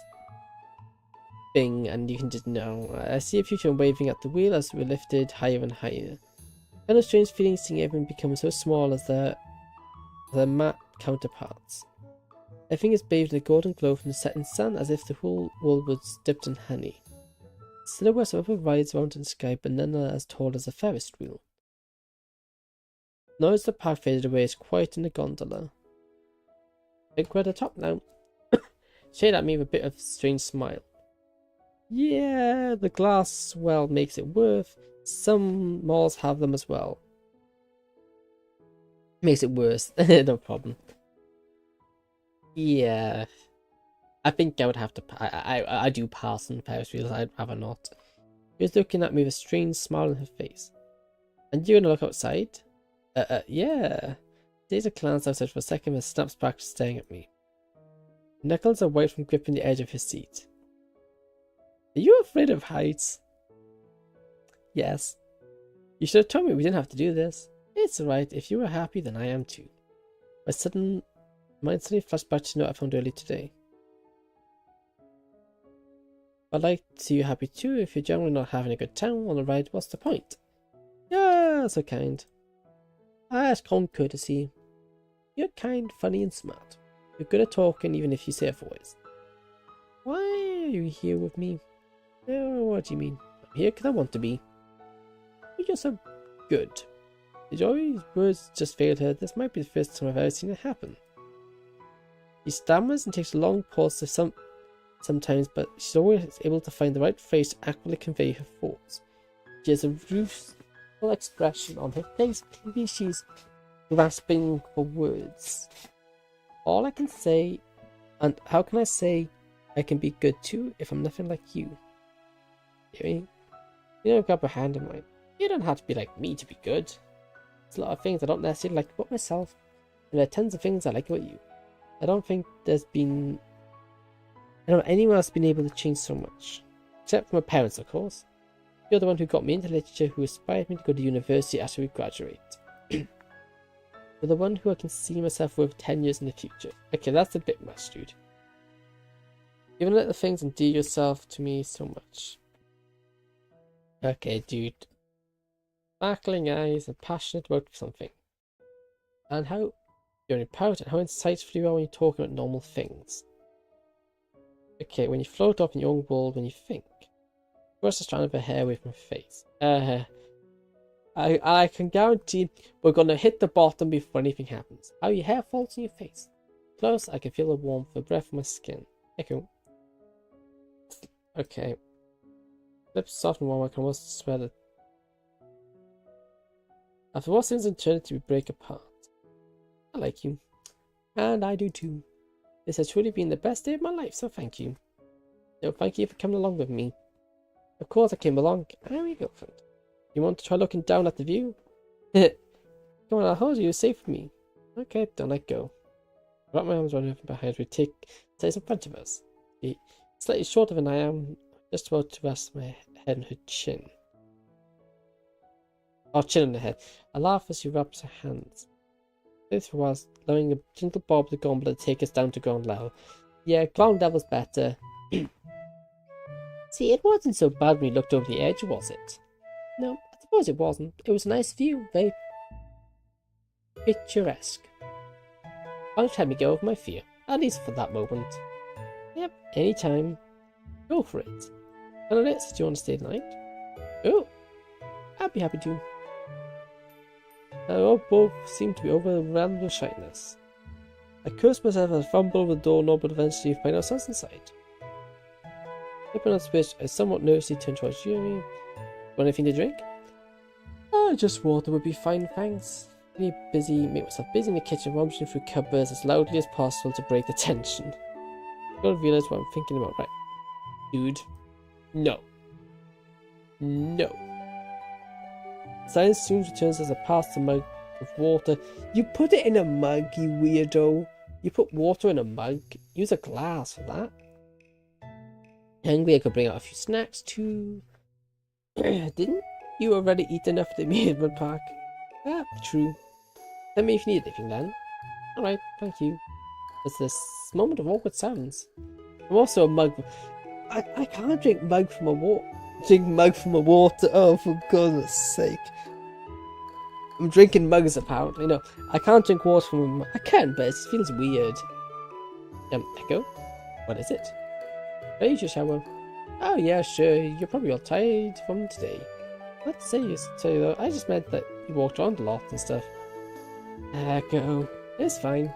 thing and you can just know. I see a future waving at the wheel as we're lifted higher and higher. Kind of strange feeling seeing everyone become so small as their matte counterparts. Everything is bathed in a golden glow from the setting sun, as if the whole world was dipped in honey. Silhouettes of upper rides around in the sky, but none are as tall as a Ferris wheel. Now as the path faded away, it's quiet in the gondola. I think we're at the top now. Shade at me with a bit of a strange smile. Yeah, the glass, well, makes it worth. Some malls have them as well. Makes it worse. No problem. Yeah, I think I would have to. I do pass on Ferris wheels. I'd rather not. She was looking at me with a strange smile on her face. And you're gonna look outside? Yeah. Daisy glanced outside for a second and snaps back, staring at me. Knuckles are white from gripping the edge of his seat. Are you afraid of heights? Yes. You should have told me we didn't have to do this. It's alright. If you were happy, then I am too. My mind suddenly flashed back to the note I found earlier today. I'd like to see you happy too. If you're generally not having a good time on the ride, what's the point? Yeah, so kind. I ask common courtesy. You're kind, funny, and smart. You're good at talking, even if you say it voice. Why are you here with me? Oh, what do you mean? I'm here because I want to be. You're just so good. Did Yuri's words just fail her? This might be the first time I've ever seen it happen. She stammers and takes a long pause sometimes, but she's always able to find the right phrase to accurately convey her thoughts. She has a rueful expression on her face. Maybe she's grasping for words. All I can say, and how can I say I can be good too if I'm nothing like you? Yuri, you know, grab her hand in mine. You don't have to be like me to be good. There's a lot of things I don't necessarily like about myself, and there are tons of things I like about you. I don't think anyone else been able to change so much. Except for my parents, of course. You're the one who got me into literature, who inspired me to go to university after we graduate. You're the one who I can see myself with 10 years in the future. Okay, that's a bit much, dude. You've let the things endear yourself to me so much. Okay, dude. Sparkling eyes and passionate about something. And how you're proud and how insightful you are when you're talking about normal things. Okay, when you float up in your own world when you think. Brush the strand of her hair away from her face. I can guarantee we're gonna hit the bottom before anything happens. How your hair falls in your face. Close, I can feel the warmth, the breath of my skin. Echo. Okay. Lips soft and warm, I can almost smell it. After what seems eternity, we break apart. I like you. And I do too. This has truly been the best day of my life, so thank you. No, thank you for coming along with me. Of course I came along. I'm your girlfriend. You want to try looking down at the view? Come on, I'll hold you. Safe with me. Okay, don't let go. I wrap my arms around her from behind. We take place in front of us. She's slightly shorter than I am. Just about to rest my head on her chin. Or chin on her head. I laugh as she wraps her hands. This was allowing a gentle bob of the gauntlet to take us down to ground level. Yeah, ground level's better. See, it wasn't so bad when we looked over the edge, was it? No, I suppose it wasn't. It was a nice view, very picturesque. Why don't you let me go over my fear? At least for that moment. Yep, anytime. Go for it. And Alexa, do you want to stay the night? Oh, I'd be happy to. Both seem to be overwhelmed with shyness. I cursed myself as I fumbled with the doorknob, but eventually find ourselves inside. Flipping on the switch, I somewhat nervously turned towards Yuri. Want anything to drink? Just water would be fine, thanks. Make myself busy in the kitchen, rummaging through cupboards as loudly as possible to break the tension. I don't realize what I'm thinking about, right? Dude. No. No. Silence soon returns as I pass the mug of water. You put it in a mug, you weirdo. You put water in a mug. Use a glass for that. Hungry, I could bring out a few snacks too. Didn't you already eat enough at the amusement park? Ah, true. Tell me if you need anything then. Alright, thank you. There's this moment of awkward silence. I'm also a mug. I can't drink mug from a water. Oh, for goodness sake. I'm drinking mugs apparently. No, I can't drink water from a mug. I can, but it feels weird. Echo? What is it? Ready to shower? Oh yeah, sure. You're probably all tired from today. Let's say you say though. I just meant that you walked around a lot and stuff. Echo. It's fine.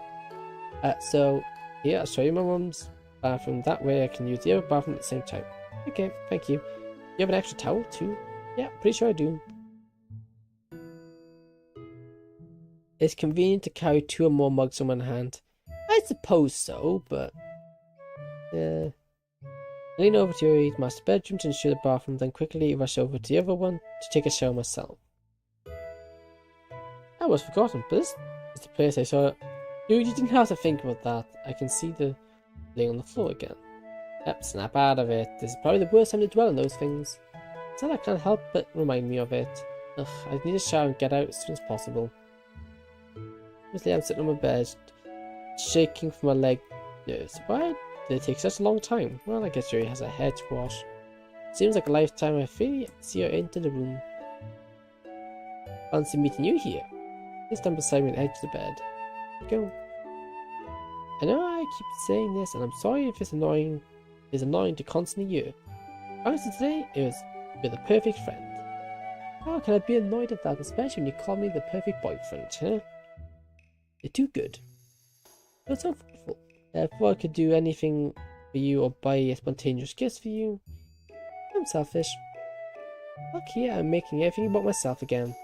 So, here, I'll show you my mum's bathroom. That way I can use the other bathroom at the same time. Okay, thank you. You have an extra towel too? Yeah, pretty sure I do. It's convenient to carry 2 or more mugs in one hand. I suppose so, but... I lean over to Yuri's master bedroom to ensure the bathroom, then quickly rush over to the other one to take a shower myself. I was forgotten, but this is the place I saw it. Dude, you didn't have to think about that. I can see the laying on the floor again. Yep, snap out of it. This is probably the worst time to dwell on those things. So I can't help but remind me of it. Ugh, I need a shower and get out as soon as possible. Mostly I'm sitting on my bed, shaking from my leg nerves. Why did it take such a long time? Well, I guess Yuri has a hair to wash. Seems like a lifetime. I finally see her enter the room. Fancy meeting you here. Please stand beside me on the edge of the bed. Go. I know I keep saying this, and I'm sorry if it's annoying to constantly hear. Honestly, today it was with a perfect friend. How can I be annoyed at that, especially when you call me the perfect boyfriend, huh? You're too good. You're so thoughtful. Before I could do anything for you or buy a spontaneous kiss for you, I'm selfish. Look here, I'm making everything about myself again.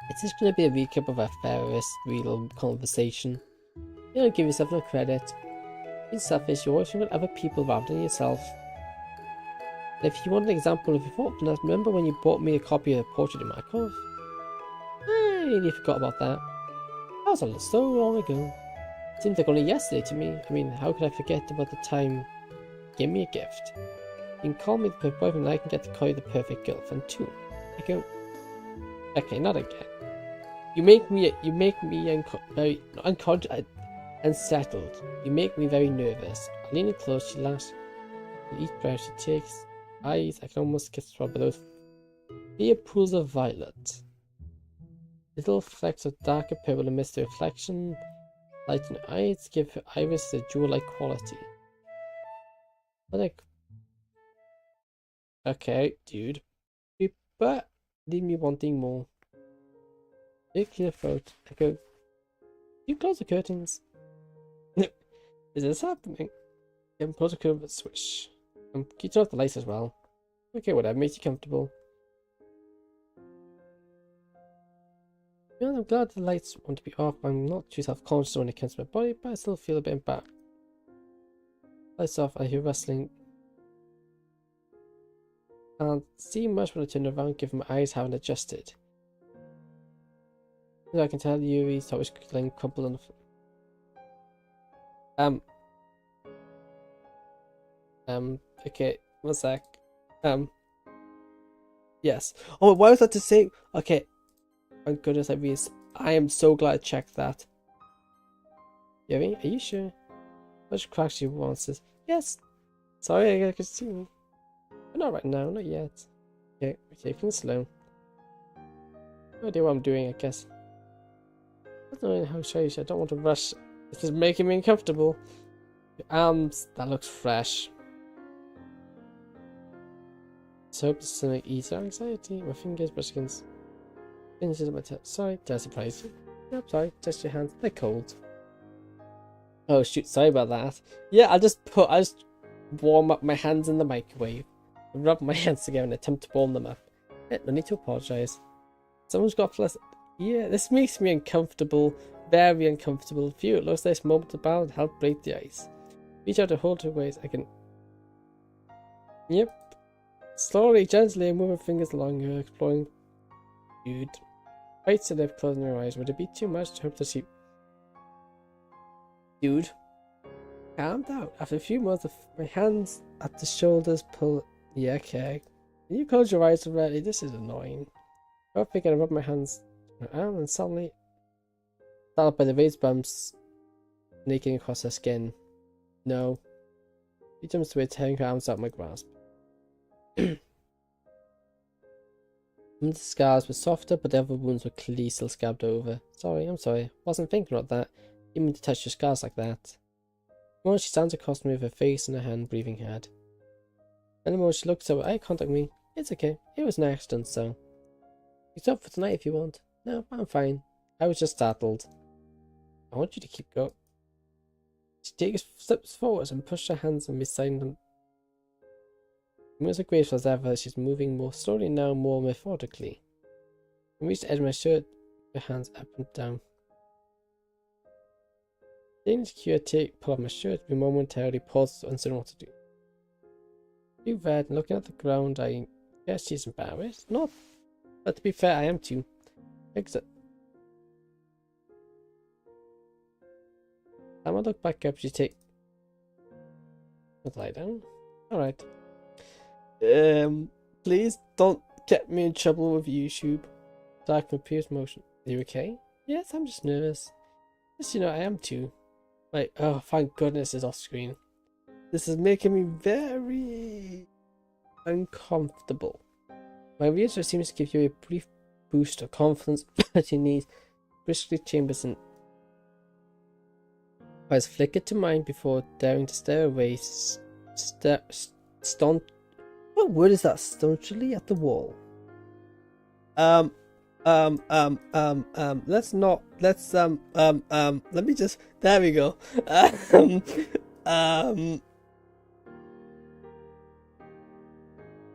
It's just gonna be a recap of our Ferris wheel conversation. You don't give yourself no credit. Being selfish, you're always thinking about other people rather than yourself. And if you want an example of your thoughtfulness, remember when you bought me a copy of the portrait in Markov? I nearly forgot about that. That was so long ago. Seems like only yesterday to me. I mean, how could I forget about the time you gave me a gift? You can call me the perfect boyfriend and I can get to call you the perfect girlfriend too. I go... Okay, not again. You make me very unconscious and settled. You make me very nervous. I lean in close, she laughs. With each breath she takes, eyes, I can almost kiss her by those clear pools of violet. Little flecks of darker purple amidst the reflection, light in her eyes give her iris a jewel-like quality. Like, okay, dude, but leave me wanting more. Take your throat. I go, you close the curtains. Is this happening? Then close the curtain with a swish. Can you turn off the lights as well? Okay, whatever, makes you comfortable. Well, I'm glad the lights want to be off. I'm not too self-conscious when it comes to my body, but I still feel a bit embarrassed. Lights off, I hear rustling. Can't see much when I turn around, given my eyes haven't adjusted. I can tell Yuri's top is laying crumpled on the floor. Okay, one sec. Yes. Oh, why was that to say? Okay. Thank goodness I am so glad I checked that. Yuri, are you sure? Much cracks she wants this. Yes. Sorry, I could see me. But not right now, not yet. Okay, we're taking it slow. No idea what I'm doing, I guess. I don't know how show you. I don't want to rush. This is making me uncomfortable. Your arms, that looks fresh. So hope this is something easy anxiety. My fingers brush against inches of my toe. Sorry, did I surprise you? Nope, sorry, just your hands. They're cold. Oh shoot, sorry about that. Yeah, I just warm up my hands in the microwave. Rub my hands together and attempt to warm them up. No need to apologize. Someone's got plus. Yeah, this makes me uncomfortable, very uncomfortable. Phew, it looks like this moment of balance help break the ice. Reach out to hold her waist. I can. Yep. Slowly, gently, move her fingers along her, exploring. Dude. Bites her lip, closing her eyes. Would it be too much to hope that she. Dude. Calm down. After a few months, my hands at the shoulders pull. Yeah, okay. Can you close your eyes already? This is annoying. I think I rub my hands. And suddenly, startled by the raised bumps snaking across her skin. No. She jumps away, tearing her arms out of my grasp. The scars were softer, but the other wounds were clearly still scabbed over. I'm sorry. Wasn't thinking about that. Didn't mean to touch your scars like that. The moment she stands across me with her face in her hand, breathing hard. And the moment she looks up with eye contact with me, it's okay. It was an accident, so. You stop for tonight if you want. No, I'm fine. I was just startled. I want you to keep going. She takes steps forward and pushes her hands on beside them. moves as graceful as ever. She's moving more slowly now, more methodically. I reach the edge of my shirt, her hands up and down. Taking secure, pull off my shirt, we momentarily pause, uncertain what to do. Too red, and looking at the ground, I guess she's embarrassed. Not, but to be fair, I am too. Exit. I'm gonna look back up. She take. Let's lie down. All right. Please don't get me in trouble with YouTube. Dark appears motion. Are you okay? Yes, I'm just nervous. Yes, I am too. Like, oh, thank goodness it's off screen. This is making me very uncomfortable. My research seems to give you a brief boost of confidence that you need. Briskly Chambers and eyes flickered to mine before daring to stare away. What word is that? Staunchly at the wall. Let me just, there we go.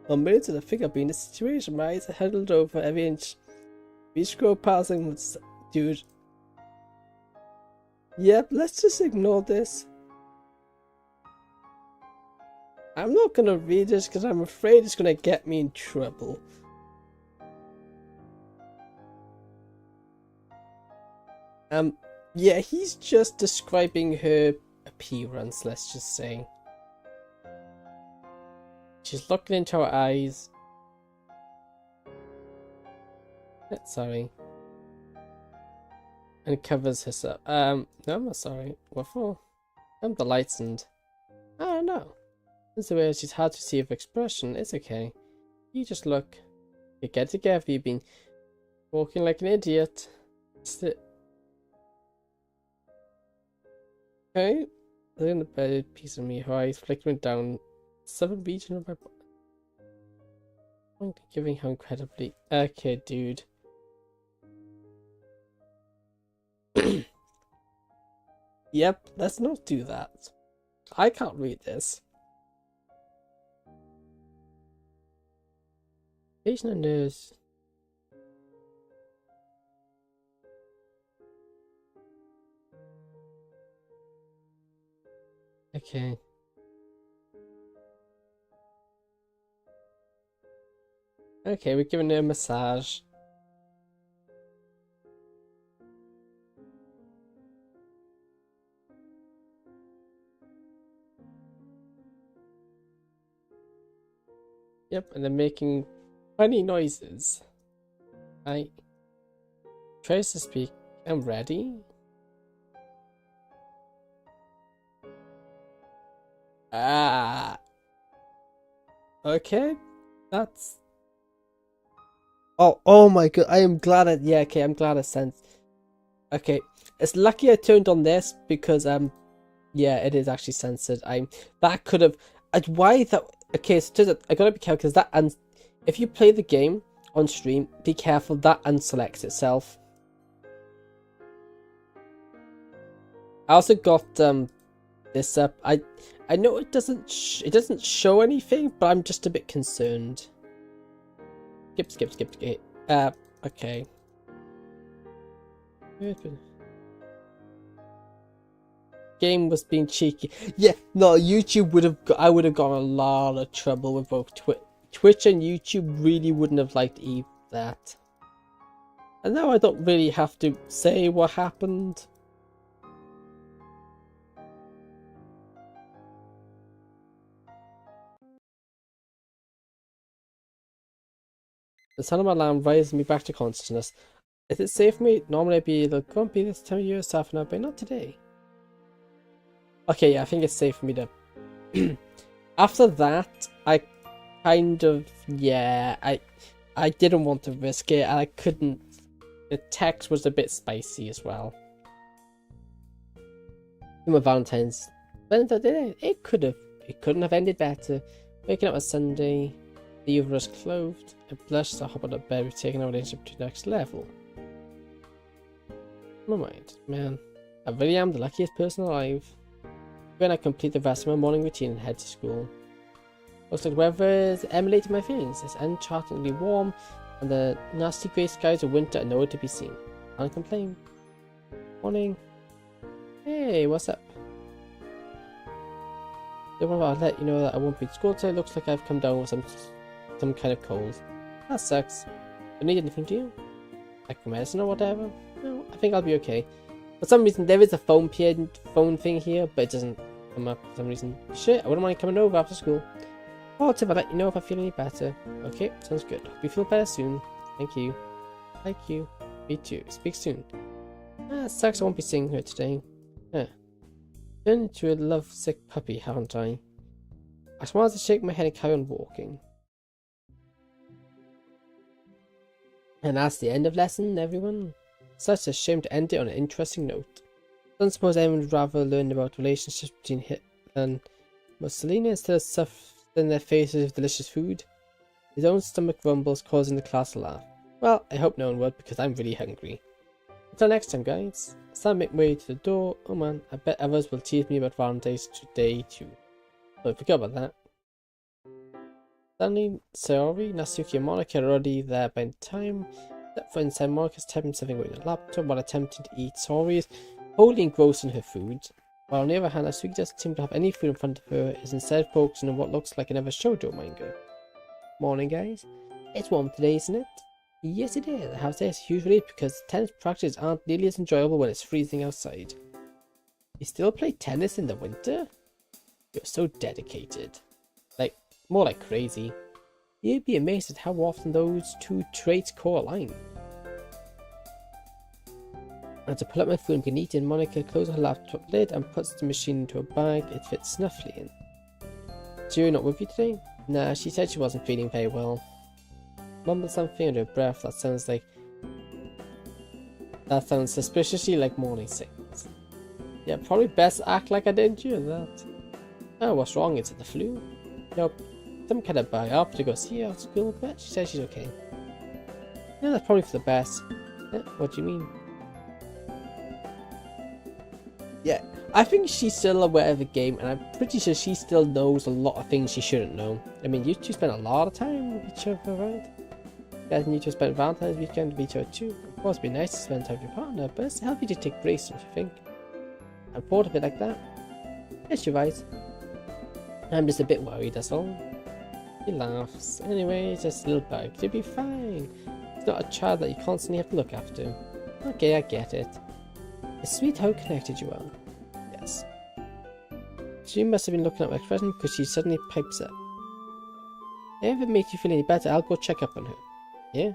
A minute to the figure being the situation, my eyes are huddled over every inch. We scroll passing with, dude. Yep, let's just ignore this. I'm not gonna read this because I'm afraid it's gonna get me in trouble. Yeah, he's just describing her appearance, let's just say. She's looking into her eyes. Sorry. And covers herself. No, I'm not sorry. What for? The lights and... I don't know. This is the way she's hard to see of expression. It's okay. You just look. You get together. You've been walking like an idiot. Okay. Look in the bed, piece of me, her eyes flickering down southern region of my body. I'm giving her incredibly. Okay, dude. Yep, let's not do that. I can't read this. Patient and nurse. Okay. Okay, we're giving her a massage. Yep, and they're making funny noises. I tries to speak. I'm ready. Okay, that's. Oh my god! I am glad. Yeah, okay. I'm glad I sent. Okay, it's lucky I turned on this because yeah, it is actually censored. That could have. Why that? Okay, so I gotta be careful because that if you play the game on stream, be careful that unselects itself. I also got this up. I know it doesn't show anything, but I'm just a bit concerned. Skip. Okay. Game was being cheeky. Yeah, no, YouTube would have. I would have got a lot of trouble with both Twitch and YouTube. Really wouldn't have liked that. And now I don't really have to say what happened. The sound of my alarm rises me back to consciousness. Is it safe for me? Normally I'd be like, can't be this time of year, half an hour, but not today. Okay, yeah, I think it's safe for me to. After that, I kind of, yeah, I didn't want to risk it, and I couldn't. The text was a bit spicy as well. In my Valentine's Day, it couldn't have ended better. Waking up on Sunday, the uterus clothed, I blushed, I hop on the bed, we've taken our relationship to the next level. My mind, man, I really am the luckiest person alive. When I complete the rest of my morning routine and head to school. Looks like weather is emulating my feelings. It's unchartedly warm, and the nasty grey skies of winter are nowhere to be seen. Can't complain. Morning. Hey, what's up? I'll let you know that I won't be at school today. Looks like I've come down with some kind of cold. That sucks. Don't need anything, do you? Like medicine or whatever? No, I think I'll be okay. For some reason, there is a phone thing here, but it doesn't come up for some reason. Shit, I wouldn't mind coming over after school. Positive, I'll let you know if I feel any better. Okay, sounds good. Hope you feel better soon. Thank you. Thank you. Me too. Speak soon. Ah, sucks I won't be seeing her today. Huh. Turned into a lovesick puppy, haven't I? I just wanted to shake my head and carry on walking. And that's the end of lesson, everyone. Such a shame to end it on an interesting note. I don't suppose anyone would rather learn about relationships between Hitler and Mussolini instead of stuffing their faces with delicious food. His own stomach rumbles, causing the class to laugh. Well, I hope no one would, because I'm really hungry. Until next time, guys. As I make my way to the door, oh man, I bet others will tease me about Valentine's today too. Oh, I forgot about that. Stanley, Sayori, Natsuki and Monica are already there by the time. Except for inside, Monica's typing something with a laptop while attempting to eat. Sayori is wholly engrossed in her food. While on the other hand, Natsuki doesn't seem to have any food in front of her, is instead focusing on what looks like another shoujo manga. Morning, guys. It's warm today, isn't it? Yes, it is. I have to say it's a huge relief because tennis practices aren't nearly as enjoyable when it's freezing outside. You still play tennis in the winter? You're so dedicated. Like, more like crazy. You'd be amazed at how often those two traits co-align. As I pull up my food and begin eating, Monica closes her laptop lid and puts the machine into a bag it fits snuffily in. Is Yuri not with you today? Nah, she said she wasn't feeling very well. Mumbled something under her breath that sounds suspiciously like morning sickness. Yeah, probably best act like I didn't hear that. Oh, what's wrong? Is it the flu? Nope. Some kind of bug. I'll have to go see her at school, but she says she's okay. Yeah, that's probably for the best. Yeah, what do you mean? Yeah, I think she's still aware of the game, and I'm pretty sure she still knows a lot of things she shouldn't know. I mean, you two spent a lot of time with each other, right? You guys need to spend Valentine's weekend with each other too. Of course, it'd be nice to spend time with your partner, but it's healthy to take breaks, don't you think? I'm bored of it like that. Yes, you're right. I'm just a bit worried, that's all. He laughs. Anyway, it's just a little bug. You'll be fine. It's not a child that you constantly have to look after. Okay, I get it. It's sweet how connected you are. Yes. She must have been looking at my expression because she suddenly pipes up. If it makes you feel any better, I'll go check up on her. Yeah?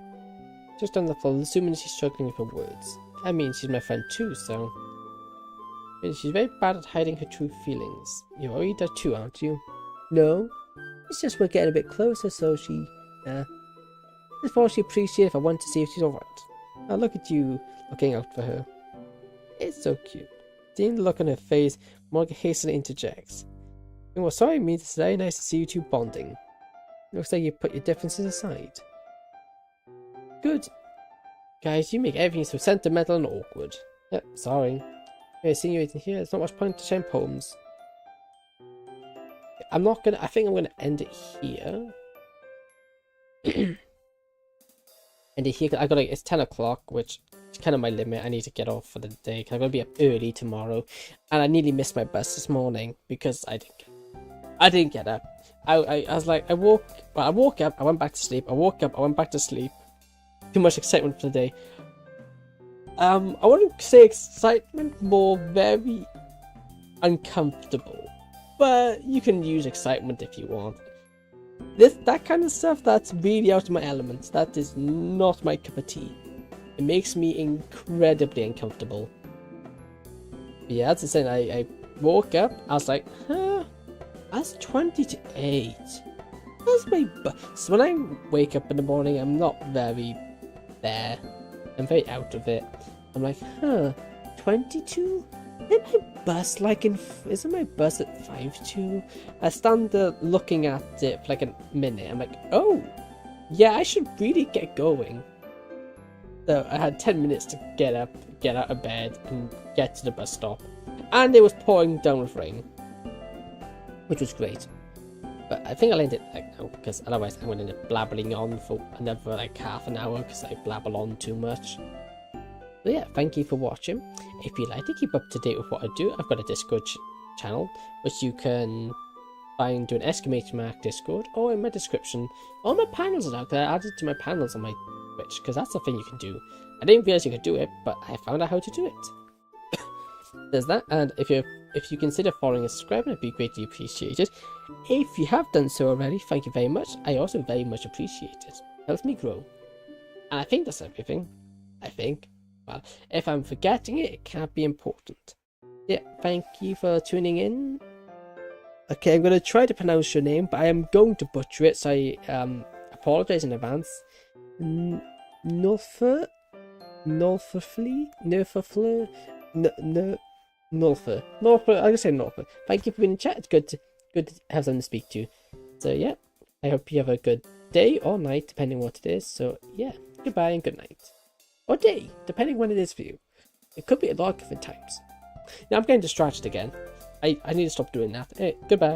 Just on the floor, assuming she's struggling with her words. I mean, she's my friend too, so... And she's very bad at hiding her true feelings. You're worried too, aren't you? No. It's just we're getting a bit closer, so she... Just thought she'd appreciate if I wanted to see if she's alright. Now look at you, looking out for her. It's so cute. Seeing the look on her face, Monica hastily interjects. Oh, well, sorry, me, it's very nice to see you two bonding. Looks like you put your differences aside. Good. Guys, you make everything so sentimental and awkward. Yep, sorry. Okay, seeing you eating here, there's not much point to sharing poems. I think I'm gonna end it here. End it here, because it's 10 o'clock, which is kind of my limit. I need to get off for the day, because I'm gonna be up early tomorrow. And I nearly missed my bus this morning, because I didn't get up. I was like, I woke up, I went back to sleep, I woke up, I went back to sleep. Too much excitement for the day. I wouldn't say excitement, more very uncomfortable. But you can use excitement if you want. That kind of stuff, that's really out of my element. That is not my cup of tea. It makes me incredibly uncomfortable. But yeah, that's the thing. I woke up, I was like, huh, that's 20 to 8. That's my so when I wake up in the morning, I'm not very there. I'm very out of it. I'm like, huh, 22? Isn't my bus at 5:02? I stand there looking at it for like a minute. I'm like, oh, yeah, I should really get going. So I had 10 minutes to get up, get out of bed, and get to the bus stop. And it was pouring down with rain, which was great. But I think I'll end it like now, because otherwise I'm going to end up blabbering on for another like half an hour, because I blabber on too much. So yeah, thank you for watching. If you'd like to keep up to date with what I do, I've got a Discord channel, which you can find doing !! Discord, or in my description. All my panels are out there. I added to my panels on my Twitch, because that's the thing you can do. I didn't realize you could do it, but I found out how to do it. There's that, and if you consider following and subscribing, it'd be greatly appreciated. If you have done so already, thank you very much. I also very much appreciate it. Helps me grow. And I think that's everything. I think. Well, if I'm forgetting it, it can't be important. Yeah, thank you for tuning in. Okay, I'm going to try to pronounce your name, but I am going to butcher it, so I apologize in advance. Nulfer? Nulferflee? Nulferflee? Nulfer. Nulfer, I'm going to say Nulfer. Thank you for being in chat. It's good to have someone to speak to. So yeah, I hope you have a good day or night, depending on what it is. So yeah, goodbye and good night. Or day, depending when it is for you. It could be a lot of different times. Now I'm getting distracted again. I need to stop doing that. Hey, goodbye.